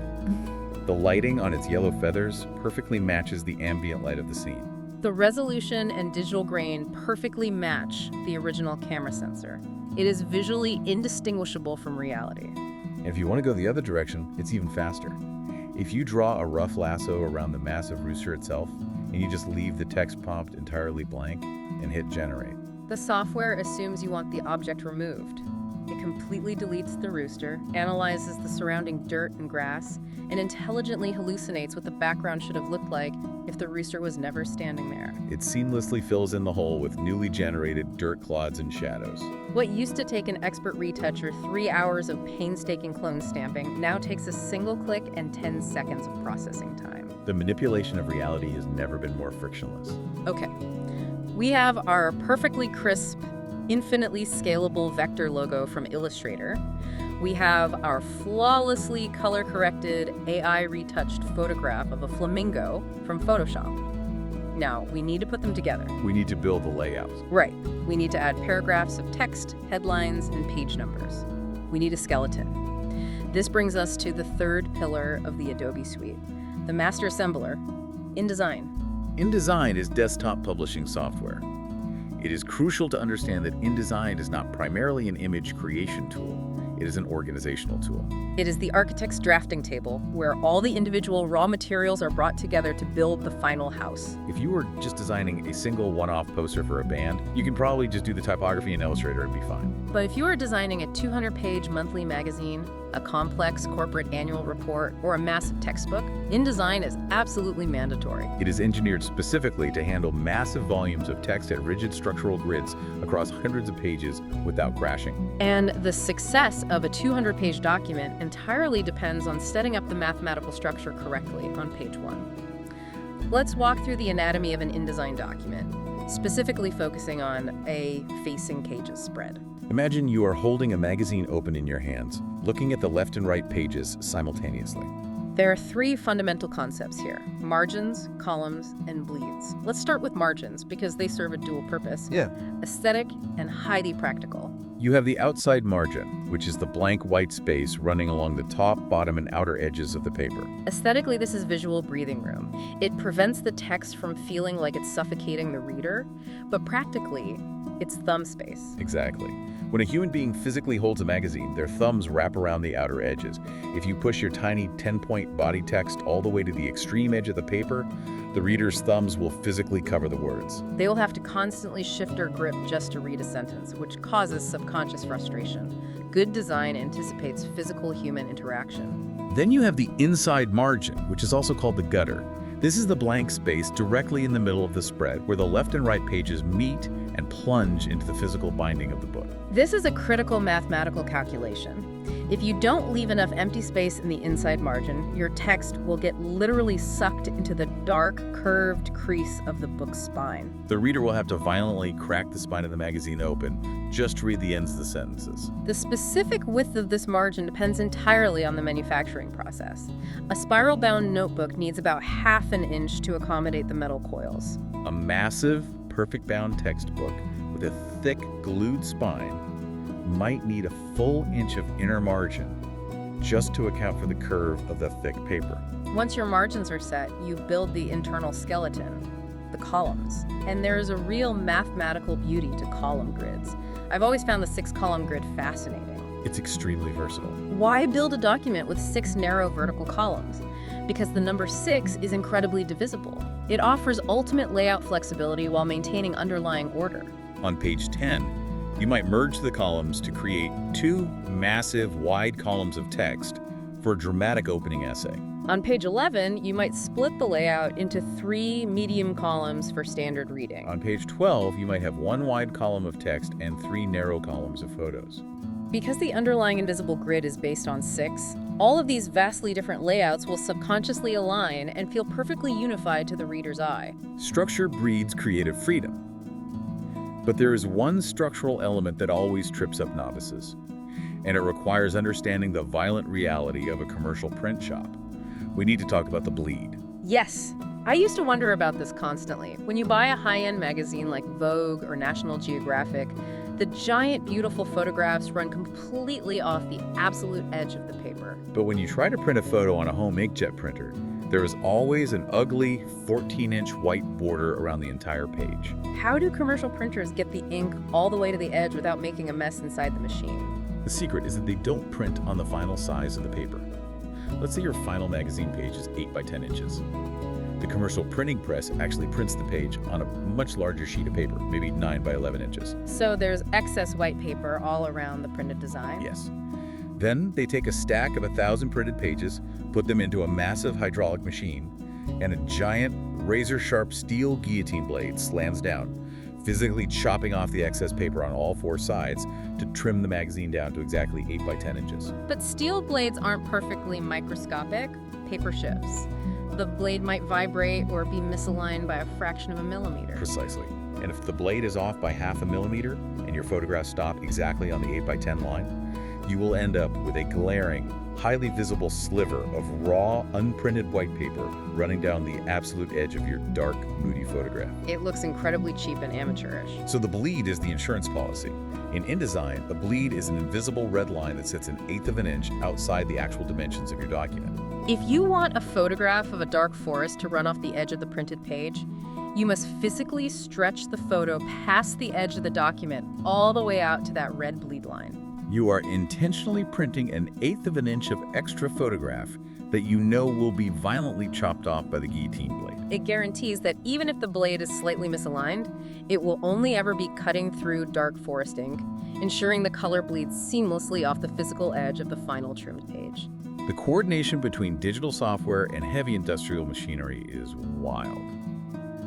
The lighting on its yellow feathers perfectly matches the ambient light of the scene. The resolution and digital grain perfectly match the original camera sensor. It is visually indistinguishable from reality. And if you want to go the other direction, it's even faster. If you draw a rough lasso around the massive rooster itself, and you just leave the text prompt entirely blank and hit generate. The software assumes you want the object removed. It completely deletes the rooster, analyzes the surrounding dirt and grass, and intelligently hallucinates what the background should have looked like if the rooster was never standing there. It seamlessly fills in the hole with newly generated dirt clods and shadows. What used to take an expert retoucher 3 hours of painstaking clone stamping now takes a single click and 10 seconds of processing time. The manipulation of reality has never been more frictionless. Okay, we have our perfectly crisp, infinitely scalable vector logo from Illustrator. We have our flawlessly color-corrected, AI-retouched photograph of a flamingo from Photoshop. Now, we need to put them together. We need to build the layouts. Right. We need to add paragraphs of text, headlines, and page numbers. We need a skeleton. This brings us to the third pillar of the Adobe suite, the master assembler, InDesign. InDesign is desktop publishing software. It is crucial to understand that InDesign is not primarily an image creation tool. It is an organizational tool. It is the architect's drafting table, where all the individual raw materials are brought together to build the final house. If you were just designing a single one-off poster for a band, you can probably just do the typography in Illustrator and be fine. But if you are designing a 200-page monthly magazine, a complex corporate annual report, or a massive textbook, InDesign is absolutely mandatory. It is engineered specifically to handle massive volumes of text at rigid structural grids across hundreds of pages without crashing. And the success of a 200-page document entirely depends on setting up the mathematical structure correctly on page 1. Let's walk through the anatomy of an InDesign document, specifically focusing on a facing cages spread. Imagine you are holding a magazine open in your hands, looking at the left and right pages simultaneously. There are 3 fundamental concepts here: margins, columns, and bleeds. Let's start with margins because they serve a dual purpose: aesthetic and highly practical. You have the outside margin, which is the blank white space running along the top, bottom, and outer edges of the paper. Aesthetically, this is visual breathing room. It prevents the text from feeling like it's suffocating the reader, but practically, it's thumb space. Exactly. When a human being physically holds a magazine, their thumbs wrap around the outer edges. If you push your tiny 10-point body text all the way to the extreme edge of the paper, the reader's thumbs will physically cover the words. They will have to constantly shift their grip just to read a sentence, which causes subconscious frustration. Good design anticipates physical human interaction. Then you have the inside margin, which is also called the gutter. This is the blank space directly in the middle of the spread where the left and right pages meet and plunge into the physical binding of the book. This is a critical mathematical calculation. If you don't leave enough empty space in the inside margin, your text will get literally sucked into the dark, curved crease of the book's spine. The reader will have to violently crack the spine of the magazine open just to read the ends of the sentences. The specific width of this margin depends entirely on the manufacturing process. A spiral-bound notebook needs about ½ an inch to accommodate the metal coils. A massive, perfect bound textbook with a thick, glued spine might need a full inch of inner margin just to account for the curve of the thick paper. Once your margins are set, you build the internal skeleton, the columns. And there is a real mathematical beauty to column grids. I've always found the 6-column grid fascinating. It's extremely versatile. Why build a document with 6 narrow vertical columns? Because the number 6 is incredibly divisible. It offers ultimate layout flexibility while maintaining underlying order. On page 10, you might merge the columns to create 2 massive, wide columns of text for a dramatic opening essay. On page 11, you might split the layout into 3 medium columns for standard reading. On page 12, you might have 1 wide column of text and 3 narrow columns of photos. Because the underlying invisible grid is based on 6, all of these vastly different layouts will subconsciously align and feel perfectly unified to the reader's eye. Structure breeds creative freedom. But there is one structural element that always trips up novices, and it requires understanding the violent reality of a commercial print shop. We need to talk about the bleed. Yes. I used to wonder about this constantly. When you buy a high-end magazine like Vogue or National Geographic, the giant, beautiful photographs run completely off the absolute edge of the paper. But when you try to print a photo on a home inkjet printer, there is always an ugly 14-inch white border around the entire page. How do commercial printers get the ink all the way to the edge without making a mess inside the machine? The secret is that they don't print on the final size of the paper. Let's say your final magazine page is 8 by 10 inches. The commercial printing press actually prints the page on a much larger sheet of paper, maybe 9 by 11 inches. So there's excess white paper all around the printed design? Yes. Then they take a stack of 1,000 printed pages, put them into a massive hydraulic machine, and a giant razor-sharp steel guillotine blade slams down, physically chopping off the excess paper on all 4 sides to trim the magazine down to exactly 8 by 10 inches. But steel blades aren't perfectly microscopic. Paper shifts. The blade might vibrate or be misaligned by a fraction of a millimeter. Precisely. And if the blade is off by half a millimeter and your photographs stop exactly on the 8 by 10 line, you will end up with a glaring, highly visible sliver of raw, unprinted white paper running down the absolute edge of your dark, moody photograph. It looks incredibly cheap and amateurish. So the bleed is the insurance policy. In InDesign, a bleed is an invisible red line that sits 1/8 of an inch outside the actual dimensions of your document. If you want a photograph of a dark forest to run off the edge of the printed page, you must physically stretch the photo past the edge of the document all the way out to that red bleed line. You are intentionally printing 1/8 of an inch of extra photograph that you know will be violently chopped off by the guillotine blade. It guarantees that even if the blade is slightly misaligned, it will only ever be cutting through dark forest ink, ensuring the color bleeds seamlessly off the physical edge of the final trimmed page. The coordination between digital software and heavy industrial machinery is wild.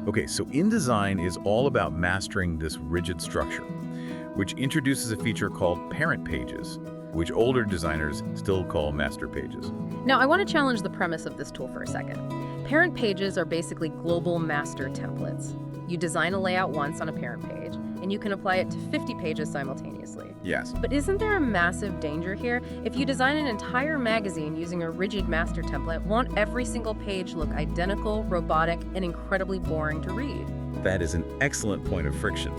Okay, so InDesign is all about mastering this rigid structure, which introduces a feature called parent pages, which older designers still call master pages. Now, I want to challenge the premise of this tool for a second. Parent pages are basically global master templates. You design a layout once on a parent page, and you can apply it to 50 pages simultaneously. Yes. But isn't there a massive danger here? If you design an entire magazine using a rigid master template, won't every single page look identical, robotic, and incredibly boring to read? That is an excellent point of friction,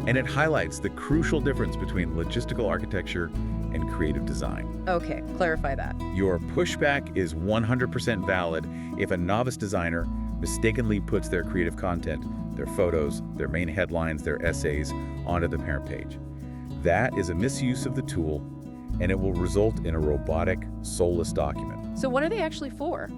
and it highlights the crucial difference between logistical architecture and creative design. Okay, clarify that. Your pushback is 100% valid if a novice designer mistakenly puts their creative content, their photos, their main headlines, their essays onto the parent page. That is a misuse of the tool, and it will result in a robotic, soulless document. So what are they actually for?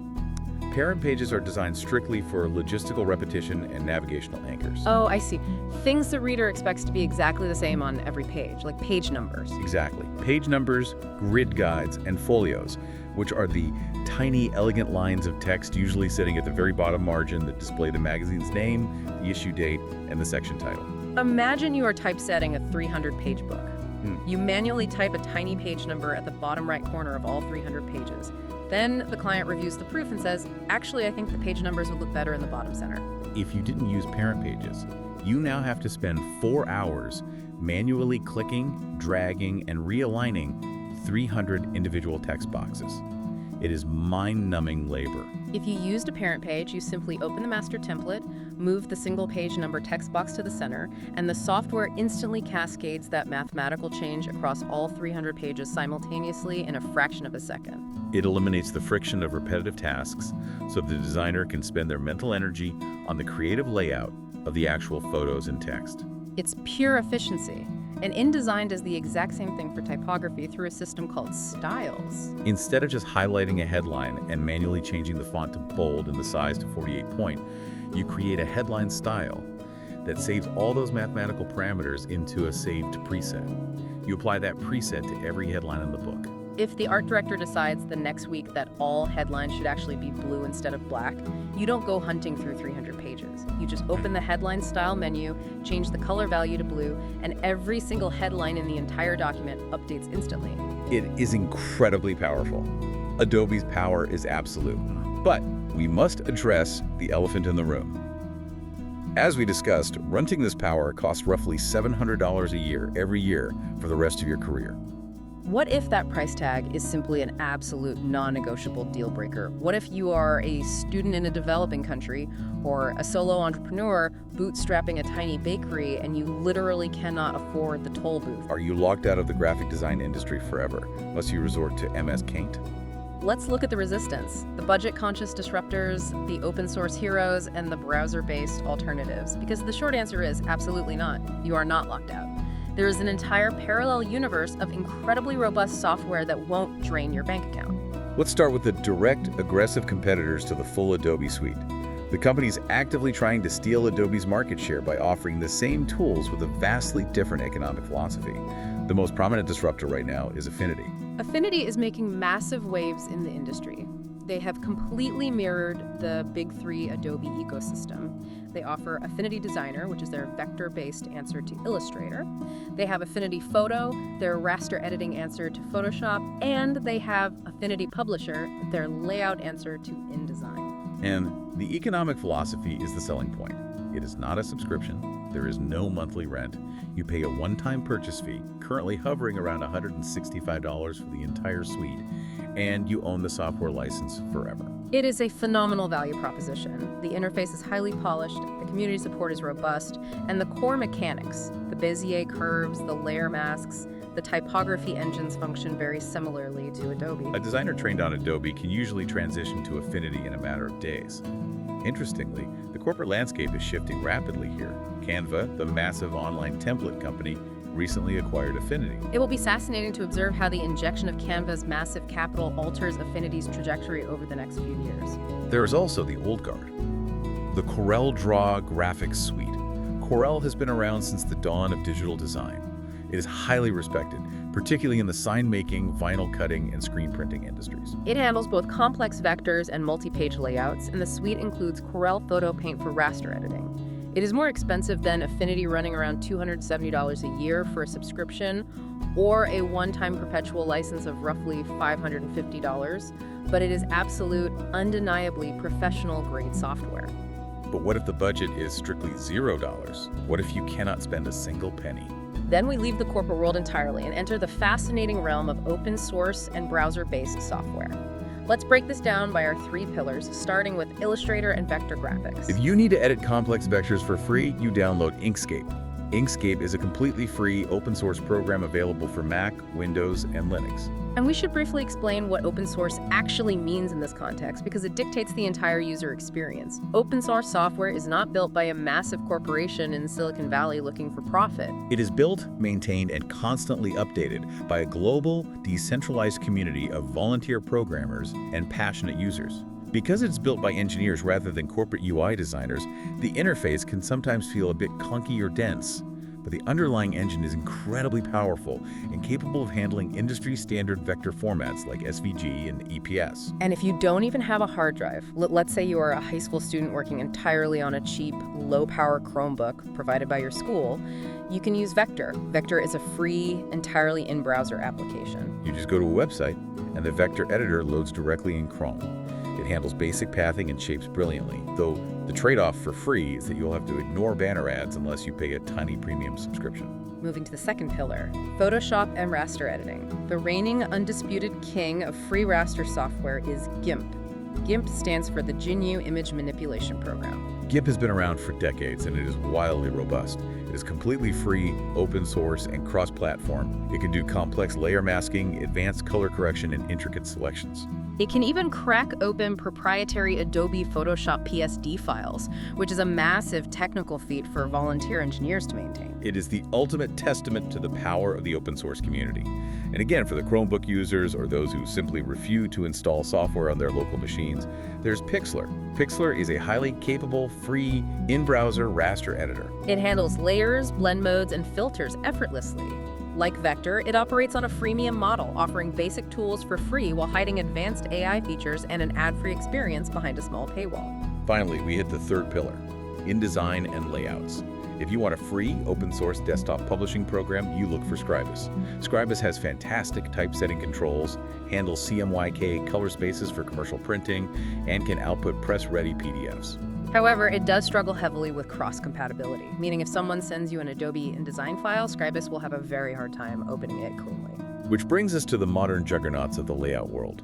Parent pages are designed strictly for logistical repetition and navigational anchors. Oh, I see. Things the reader expects to be exactly the same on every page, like page numbers. Exactly. Page numbers, grid guides, and folios, which are the tiny, elegant lines of text usually sitting at the very bottom margin that display the magazine's name, the issue date, and the section title. Imagine you are typesetting a 300-page book. You manually type a tiny page number at the bottom right corner of all 300 pages. Then the client reviews the proof and says, actually, I think the page numbers would look better in the bottom center. If you didn't use parent pages, you now have to spend 4 hours manually clicking, dragging, and realigning 300 individual text boxes. It is mind-numbing labor. If you used a parent page, you simply open the master template, move the single page number text box to the center, and the software instantly cascades that mathematical change across all 300 pages simultaneously in a fraction of a second. It eliminates the friction of repetitive tasks so the designer can spend their mental energy on the creative layout of the actual photos and text. It's pure efficiency. And InDesign does the exact same thing for typography through a system called styles. Instead of just highlighting a headline and manually changing the font to bold and the size to 48 point, you create a headline style that saves all those mathematical parameters into a saved preset. You apply that preset to every headline in the book. If the art director decides the next week that all headlines should actually be blue instead of black, you don't go hunting through 300 pages. You just open the headline style menu, change the color value to blue, and every single headline in the entire document updates instantly. It is incredibly powerful. Adobe's power is absolute. But we must address the elephant in the room. As we discussed, renting this power costs roughly $700 a year every year for the rest of your career. What if that price tag is simply an absolute non-negotiable deal breaker? What if you are a student in a developing country or a solo entrepreneur bootstrapping a tiny bakery and you literally cannot afford the toll booth? Are you locked out of the graphic design industry forever? Must you resort to MS Paint? Let's look at the resistance, the budget-conscious disruptors, the open-source heroes, and the browser-based alternatives. Because the short answer is absolutely not. You are not locked out. There is an entire parallel universe of incredibly robust software that won't drain your bank account. Let's start with the direct, aggressive competitors to the full Adobe suite. The company's actively trying to steal Adobe's market share by offering the same tools with a vastly different economic philosophy. The most prominent disruptor right now is Affinity. Affinity is making massive waves in the industry. They have completely mirrored the big three Adobe ecosystem. They offer Affinity Designer, which is their vector-based answer to Illustrator. They have Affinity Photo, their raster editing answer to Photoshop. And they have Affinity Publisher, their layout answer to InDesign. And the economic philosophy is the selling point. It is not a subscription. There is no monthly rent. You pay a one-time purchase fee, currently hovering around $165 for the entire suite, and you own the software license forever. It is a phenomenal value proposition. The interface is highly polished, the community support is robust, and the core mechanics, the Bezier curves, the layer masks, the typography engines function very similarly to Adobe. A designer trained on Adobe can usually transition to Affinity in a matter of days. Interestingly, the corporate landscape is shifting rapidly here. Canva, the massive online template company, recently acquired Affinity. It will be fascinating to observe how the injection of Canva's massive capital alters Affinity's trajectory over the next few years. There is also the old guard, the Corel Draw graphics suite. Corel has been around since the dawn of digital design. It is highly respected, particularly in the sign-making, vinyl cutting, and screen printing industries. It handles both complex vectors and multi-page layouts, and the suite includes Corel Photo Paint for raster editing. It is more expensive than Affinity, running around $270 a year for a subscription, or a one-time perpetual license of roughly $550, but it is absolute, undeniably professional-grade software. But what if the budget is strictly $0? What if you cannot spend a single penny? Then we leave the corporate world entirely and enter the fascinating realm of open source and browser-based software. Let's break this down by our three pillars, starting with Illustrator and vector graphics. If you need to edit complex vectors for free, you download Inkscape. Inkscape is a completely free open source program available for Mac, Windows, and Linux. And we should briefly explain what open source actually means in this context, because it dictates the entire user experience. Open source software is not built by a massive corporation in Silicon Valley looking for profit. It is built, maintained, and constantly updated by a global, decentralized community of volunteer programmers and passionate users. Because it's built by engineers rather than corporate UI designers, the interface can sometimes feel a bit clunky or dense. But the underlying engine is incredibly powerful and capable of handling industry-standard vector formats like SVG and EPS. And if you don't even have a hard drive, let's say you are a high school student working entirely on a cheap, low-power Chromebook provided by your school, you can use Vector. Vector is a free, entirely in-browser application. You just go to a website, and the vector editor loads directly in Chrome. It handles basic pathing and shapes brilliantly, though the trade-off for free is that you'll have to ignore banner ads unless you pay a tiny premium subscription. Moving to the second pillar, Photoshop and raster editing. The reigning undisputed king of free raster software is GIMP. GIMP stands for the GNU Image Manipulation Program. GIMP has been around for decades, and it is wildly robust. It is completely free, open source, and cross-platform. It can do complex layer masking, advanced color correction, and intricate selections. It can even crack open proprietary Adobe Photoshop PSD files, which is a massive technical feat for volunteer engineers to maintain. It is the ultimate testament to the power of the open source community. And again, for the Chromebook users or those who simply refuse to install software on their local machines, there's Pixlr. Pixlr is a highly capable, free, in-browser raster editor. It handles layers, blend modes, and filters effortlessly. Like Vector, it operates on a freemium model, offering basic tools for free while hiding advanced AI features and an ad-free experience behind a small paywall. Finally, we hit the third pillar, InDesign and layouts. If you want a free, open-source desktop publishing program, you look for Scribus. Scribus has fantastic typesetting controls, handles CMYK color spaces for commercial printing, and can output press-ready PDFs. However, it does struggle heavily with cross-compatibility, meaning if someone sends you an Adobe InDesign file, Scribus will have a very hard time opening it cleanly. Which brings us to the modern juggernauts of the layout world,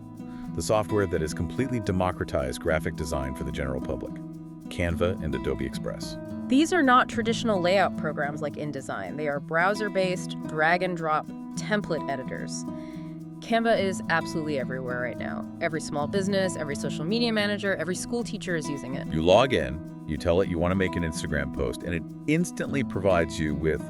the software that has completely democratized graphic design for the general public, Canva and Adobe Express. These are not traditional layout programs like InDesign. They are browser-based, drag-and-drop template editors. Canva is absolutely everywhere right now. Every small business, every social media manager, every school teacher is using it. You log in, you tell it you want to make an Instagram post, and it instantly provides you with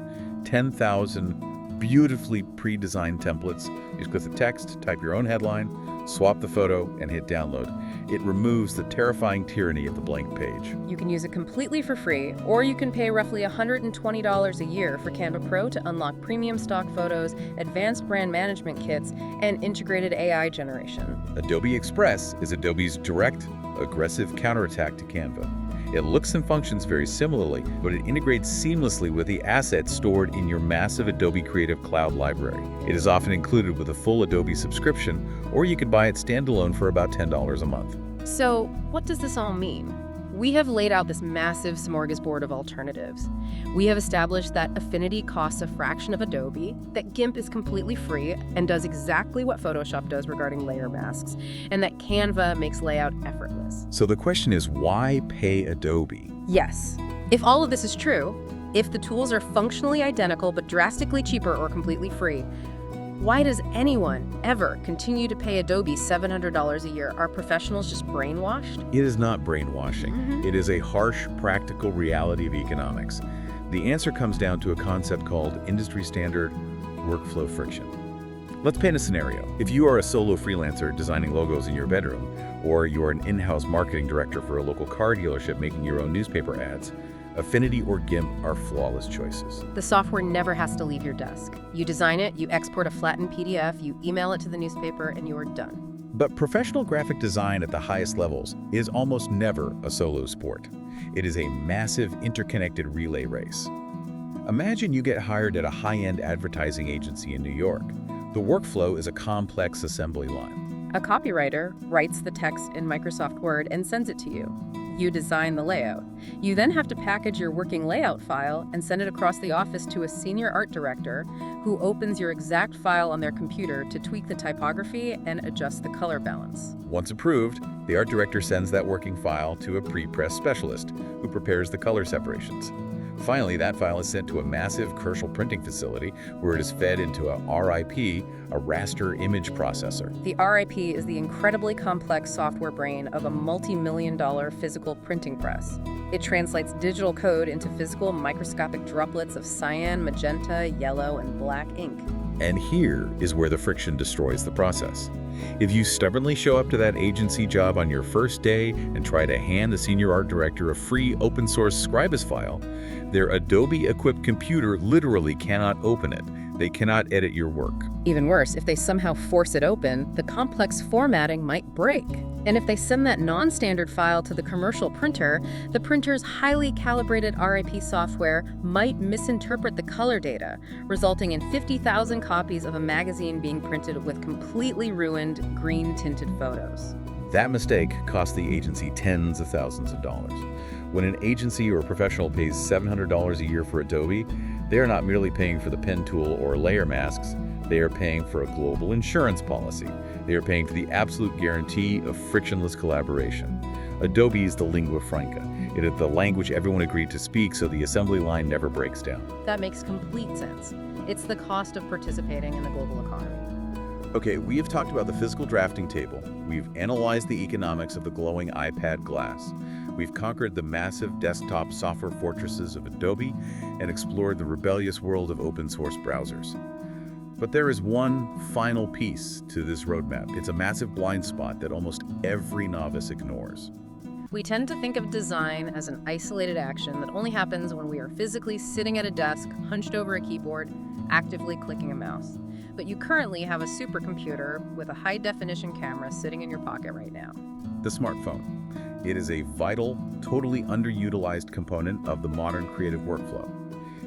10,000 beautifully pre-designed templates. You just click the text, type your own headline, swap the photo, and hit download. It removes the terrifying tyranny of the blank page. You can use it completely for free, or you can pay roughly $120 a year for Canva Pro to unlock premium stock photos, advanced brand management kits, and integrated AI generation. Adobe Express is Adobe's direct, aggressive counterattack to Canva. It looks and functions very similarly, but it integrates seamlessly with the assets stored in your massive Adobe Creative Cloud library. It is often included with a full Adobe subscription, or you can buy it standalone for about $10 a month. So, what does this all mean? We have laid out this massive smorgasbord of alternatives. We have established that Affinity costs a fraction of Adobe, that GIMP is completely free and does exactly what Photoshop does regarding layer masks, and that Canva makes layout effortless. So the question is, why pay Adobe? Yes. If all of this is true, if the tools are functionally identical but drastically cheaper or completely free, why does anyone ever continue to pay Adobe $700 a year? Are professionals just brainwashed? It is not brainwashing. It is a harsh, practical reality of economics. The answer comes down to a concept called industry standard workflow friction. Let's paint a scenario. If you are a solo freelancer designing logos in your bedroom, or you're an in-house marketing director for a local car dealership making your own newspaper ads, Affinity or GIMP are flawless choices. The software never has to leave your desk. You design it, you export a flattened PDF, you email it to the newspaper, and you are done. But professional graphic design at the highest levels is almost never a solo sport. It is a massive interconnected relay race. Imagine you get hired at a high-end advertising agency in New York. The workflow is a complex assembly line. A copywriter writes the text in Microsoft Word and sends it to you. You design the layout. You then have to package your working layout file and send it across the office to a senior art director who opens your exact file on their computer to tweak the typography and adjust the color balance. Once approved, the art director sends that working file to a pre-press specialist who prepares the color separations. Finally, that file is sent to a massive commercial printing facility where it is fed into a RIP, a raster image processor. The RIP is the incredibly complex software brain of a multi-million-dollar physical printing press. It translates digital code into physical microscopic droplets of cyan, magenta, yellow, and black ink. And here is where the friction destroys the process. If you stubbornly show up to that agency job on your first day and try to hand the senior art director a free open source Scribus file, their Adobe-equipped computer literally cannot open it. They cannot edit your work. Even worse, if they somehow force it open, the complex formatting might break. And if they send that non-standard file to the commercial printer, the printer's highly calibrated RIP software might misinterpret the color data, resulting in 50,000 copies of a magazine being printed with completely ruined green-tinted photos. That mistake cost the agency tens of thousands of dollars. When an agency or professional pays $700 a year for Adobe, they are not merely paying for the pen tool or layer masks. They are paying for a global insurance policy. They are paying for the absolute guarantee of frictionless collaboration. Adobe is the lingua franca. It is the language everyone agreed to speak so the assembly line never breaks down. That makes complete sense. It's the cost of participating in the global economy. Okay, we have talked about the physical drafting table. We've analyzed the economics of the glowing iPad glass. We've conquered the massive desktop software fortresses of Adobe and explored the rebellious world of open source browsers. But there is one final piece to this roadmap. It's a massive blind spot that almost every novice ignores. We tend to think of design as an isolated action that only happens when we are physically sitting at a desk, hunched over a keyboard, actively clicking a mouse. But you currently have a supercomputer with a high-definition camera sitting in your pocket right now. The smartphone. It is a vital, totally underutilized component of the modern creative workflow.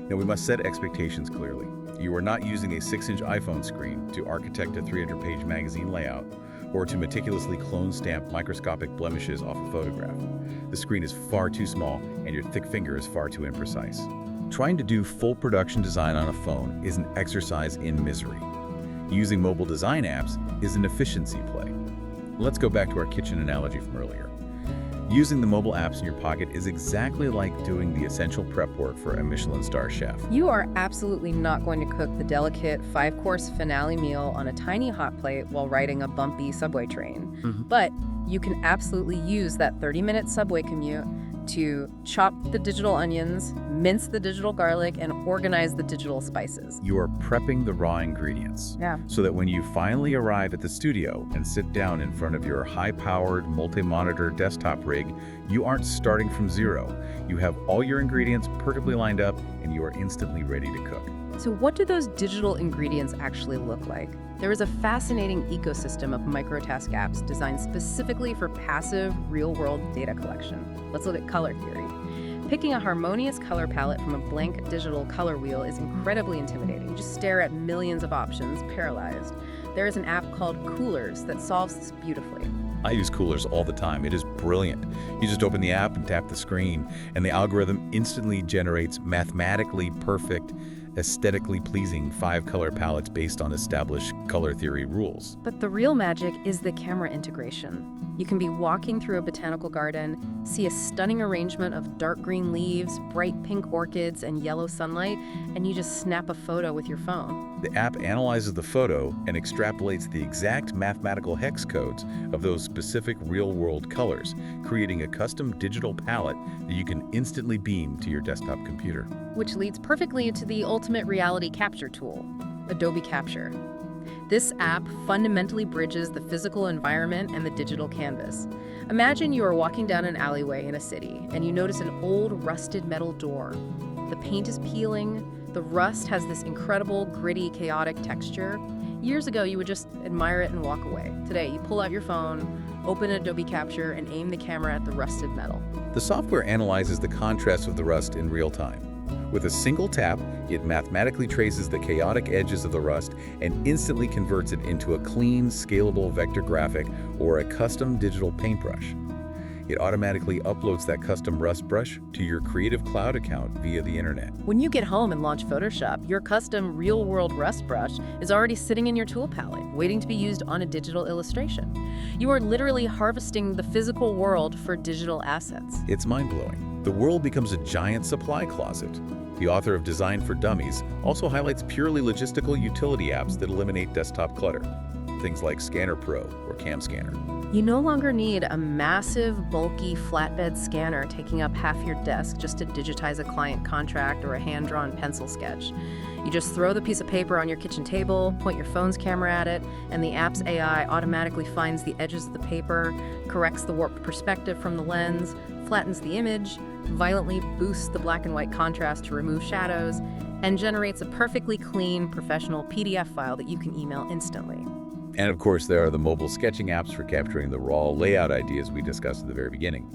Now, we must set expectations clearly. You are not using a 6-inch iPhone screen to architect a 300-page magazine layout or to meticulously clone stamp microscopic blemishes off a photograph. The screen is far too small, and your thick finger is far too imprecise. Trying to do full production design on a phone is an exercise in misery. Using mobile design apps is an efficiency play. Let's go back to our kitchen analogy from earlier. Using the mobile apps in your pocket is exactly like doing the essential prep work for a Michelin star chef. You are absolutely not going to cook the delicate 5-course finale meal on a tiny hot plate while riding a bumpy subway train. But you can absolutely use that 30-minute subway commute to chop the digital onions, mince the digital garlic, and organize the digital spices. You are prepping the raw ingredients. Yeah. So that when you finally arrive at the studio and sit down in front of your high-powered, multi-monitor desktop rig, you aren't starting from zero. You have all your ingredients perfectly lined up, and you are instantly ready to cook. So what do those digital ingredients actually look like? There is a fascinating ecosystem of microtask apps designed specifically for passive, real-world data collection. Let's look at color theory. Picking a harmonious color palette from a blank digital color wheel is incredibly intimidating. You just stare at millions of options, paralyzed. There is an app called Coolers that solves this beautifully. I use Coolers all the time. It is brilliant. You just open the app and tap the screen, and the algorithm instantly generates mathematically perfect, aesthetically pleasing 5 color palettes based on established color theory rules. But the real magic is the camera integration. You can be walking through a botanical garden, see a stunning arrangement of dark green leaves, bright pink orchids, and yellow sunlight, and you just snap a photo with your phone. The app analyzes the photo and extrapolates the exact mathematical hex codes of those specific real-world colors, creating a custom digital palette that you can instantly beam to your desktop computer. Which leads perfectly to the ultimate reality capture tool, Adobe Capture. This app fundamentally bridges the physical environment and the digital canvas. Imagine you are walking down an alleyway in a city and you notice an old rusted metal door. The paint is peeling, the rust has this incredible, gritty, chaotic texture. Years ago, you would just admire it and walk away. Today, you pull out your phone, open Adobe Capture, and aim the camera at the rusted metal. The software analyzes the contrast of the rust in real time. With a single tap, it mathematically traces the chaotic edges of the rust and instantly converts it into a clean, scalable vector graphic or a custom digital paintbrush. It automatically uploads that custom rust brush to your Creative Cloud account via the internet. When you get home and launch Photoshop, your custom real-world rust brush is already sitting in your tool palette, waiting to be used on a digital illustration. You are literally harvesting the physical world for digital assets. It's mind-blowing. The world becomes a giant supply closet. The author of Design for Dummies also highlights purely logistical utility apps that eliminate desktop clutter. Things like Scanner Pro or Cam Scanner. You no longer need a massive, bulky flatbed scanner taking up half your desk just to digitize a client contract or a hand-drawn pencil sketch. You just throw the piece of paper on your kitchen table, point your phone's camera at it, and the app's AI automatically finds the edges of the paper, corrects the warped perspective from the lens, flattens the image, violently boosts the black and white contrast to remove shadows, and generates a perfectly clean, professional PDF file that you can email instantly. And of course, there are the mobile sketching apps for capturing the raw layout ideas we discussed at the very beginning.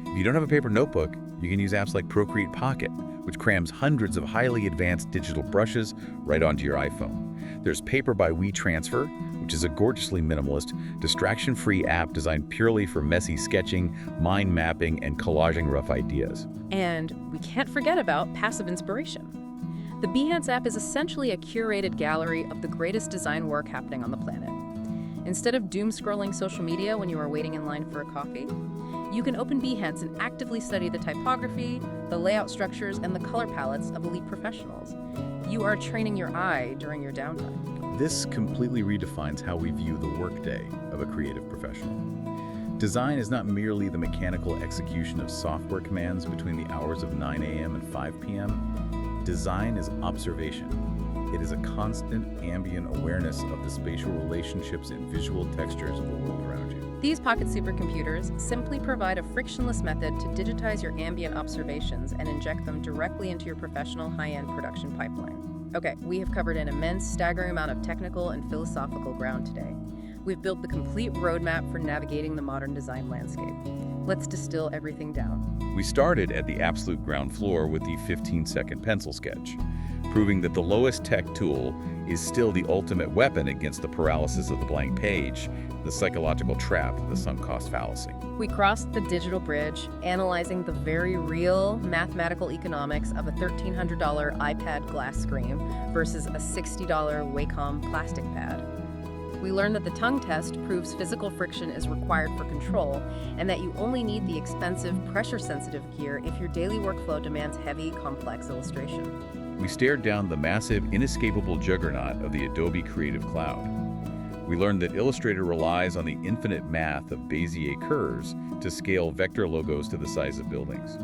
If you don't have a paper notebook, you can use apps like Procreate Pocket, which crams hundreds of highly advanced digital brushes right onto your iPhone. There's Paper by WeTransfer, which is a gorgeously minimalist, distraction-free app designed purely for messy sketching, mind mapping, and collaging rough ideas. And we can't forget about passive inspiration. The Behance app is essentially a curated gallery of the greatest design work happening on the planet. Instead of doom-scrolling social media when you are waiting in line for a coffee, you can open Behance and actively study the typography, the layout structures, and the color palettes of elite professionals. You are training your eye during your downtime. This completely redefines how we view the workday of a creative professional. Design is not merely the mechanical execution of software commands between the hours of 9 a.m. and 5 p.m. Design is observation. It is a constant ambient awareness of the spatial relationships and visual textures of the world around you. These pocket supercomputers simply provide a frictionless method to digitize your ambient observations and inject them directly into your professional high-end production pipeline. Okay, we have covered an immense, staggering amount of technical and philosophical ground today. We've built the complete roadmap for navigating the modern design landscape. Let's distill everything down. We started at the absolute ground floor with the 15-second pencil sketch. proving that the lowest tech tool is still the ultimate weapon against the paralysis of the blank page, the psychological trap, the sunk cost fallacy. We crossed the digital bridge, analyzing the very real mathematical economics of a $1,300 iPad glass screen versus a $60 Wacom plastic pad. We learned that the tongue test proves physical friction is required for control, and that you only need the expensive, pressure-sensitive gear if your daily workflow demands heavy, complex illustration. We stared down the massive, inescapable juggernaut of the Adobe Creative Cloud. We learned that Illustrator relies on the infinite math of Bezier curves to scale vector logos to the size of buildings.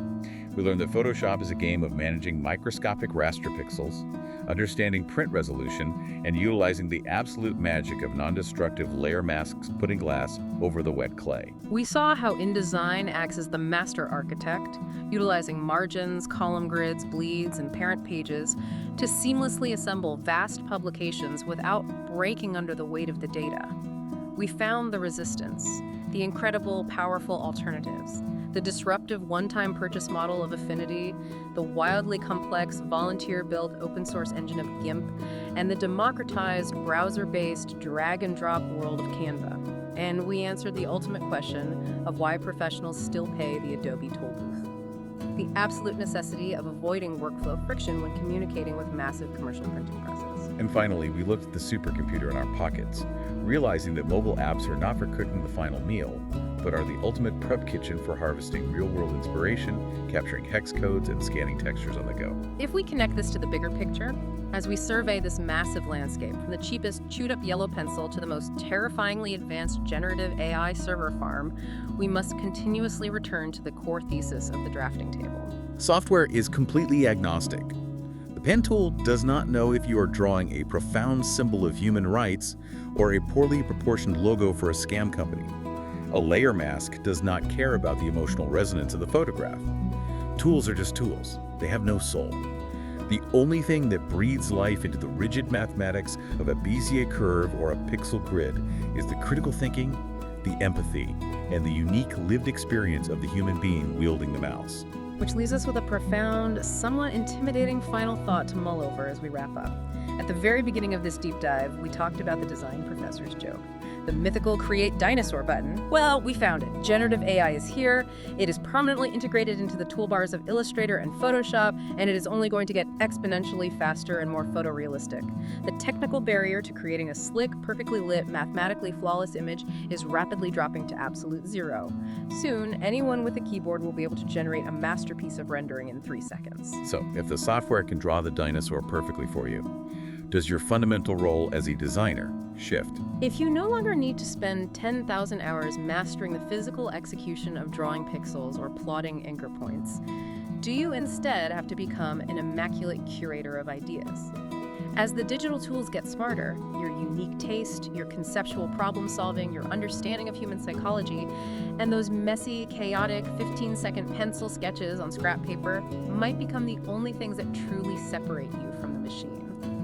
We learned that Photoshop is a game of managing microscopic raster pixels, understanding print resolution, and utilizing the absolute magic of non-destructive layer masks putting glass over the wet clay. We saw how InDesign acts as the master architect, utilizing margins, column grids, bleeds, and parent pages to seamlessly assemble vast publications without breaking under the weight of the data. We found the resistance, the incredible, powerful alternatives, the disruptive one-time purchase model of Affinity, the wildly complex volunteer-built open-source engine of GIMP, and the democratized browser-based drag-and-drop world of Canva. And we answered the ultimate question of why professionals still pay the Adobe toll booth. The absolute necessity of avoiding workflow friction when communicating with massive commercial printing presses. And finally, we looked at the supercomputer in our pockets, realizing that mobile apps are not for cooking the final meal, but are the ultimate prep kitchen for harvesting real-world inspiration, capturing hex codes, and scanning textures on the go. If we connect this to the bigger picture, as we survey this massive landscape, from the cheapest chewed-up yellow pencil to the most terrifyingly advanced generative AI server farm, we must continuously return to the core thesis of the drafting table. Software is completely agnostic. The pen tool does not know if you are drawing a profound symbol of human rights or a poorly proportioned logo for a scam company. A layer mask does not care about the emotional resonance of the photograph. Tools are just tools. They have no soul. The only thing that breathes life into the rigid mathematics of a Bezier curve or a pixel grid is the critical thinking, the empathy, and the unique lived experience of the human being wielding the mouse. Which leaves us with a profound, somewhat intimidating final thought to mull over as we wrap up. At the very beginning of this deep dive, we talked about the design professor's joke. The mythical create dinosaur button. Well, we found it. Generative AI is here. It is permanently integrated into the toolbars of Illustrator and Photoshop, and it is only going to get exponentially faster and more photorealistic. The technical barrier to creating a slick, perfectly lit, mathematically flawless image is rapidly dropping to absolute zero. Soon, anyone with a keyboard will be able to generate a masterpiece of rendering in 3 seconds. So, if the software can draw the dinosaur perfectly for you, does your fundamental role as a designer shift? If you no longer need to spend 10,000 hours mastering the physical execution of drawing pixels or plotting anchor points, do you instead have to become an immaculate curator of ideas? As the digital tools get smarter, your unique taste, your conceptual problem solving, your understanding of human psychology, and those messy, chaotic 15-second pencil sketches on scrap paper might become the only things that truly separate you from the machine.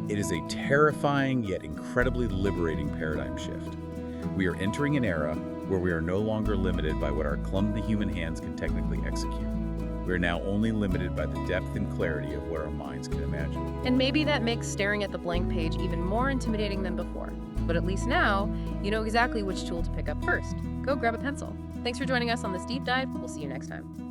It is a terrifying yet incredibly liberating paradigm shift. We are entering an era where we are no longer limited by what our clumsy human hands can technically execute. We are now only limited by the depth and clarity of what our minds can imagine. And maybe that makes staring at the blank page even more intimidating than before. But at least now, you know exactly which tool to pick up first. Go grab a pencil. Thanks for joining us on this deep dive. We'll see you next time.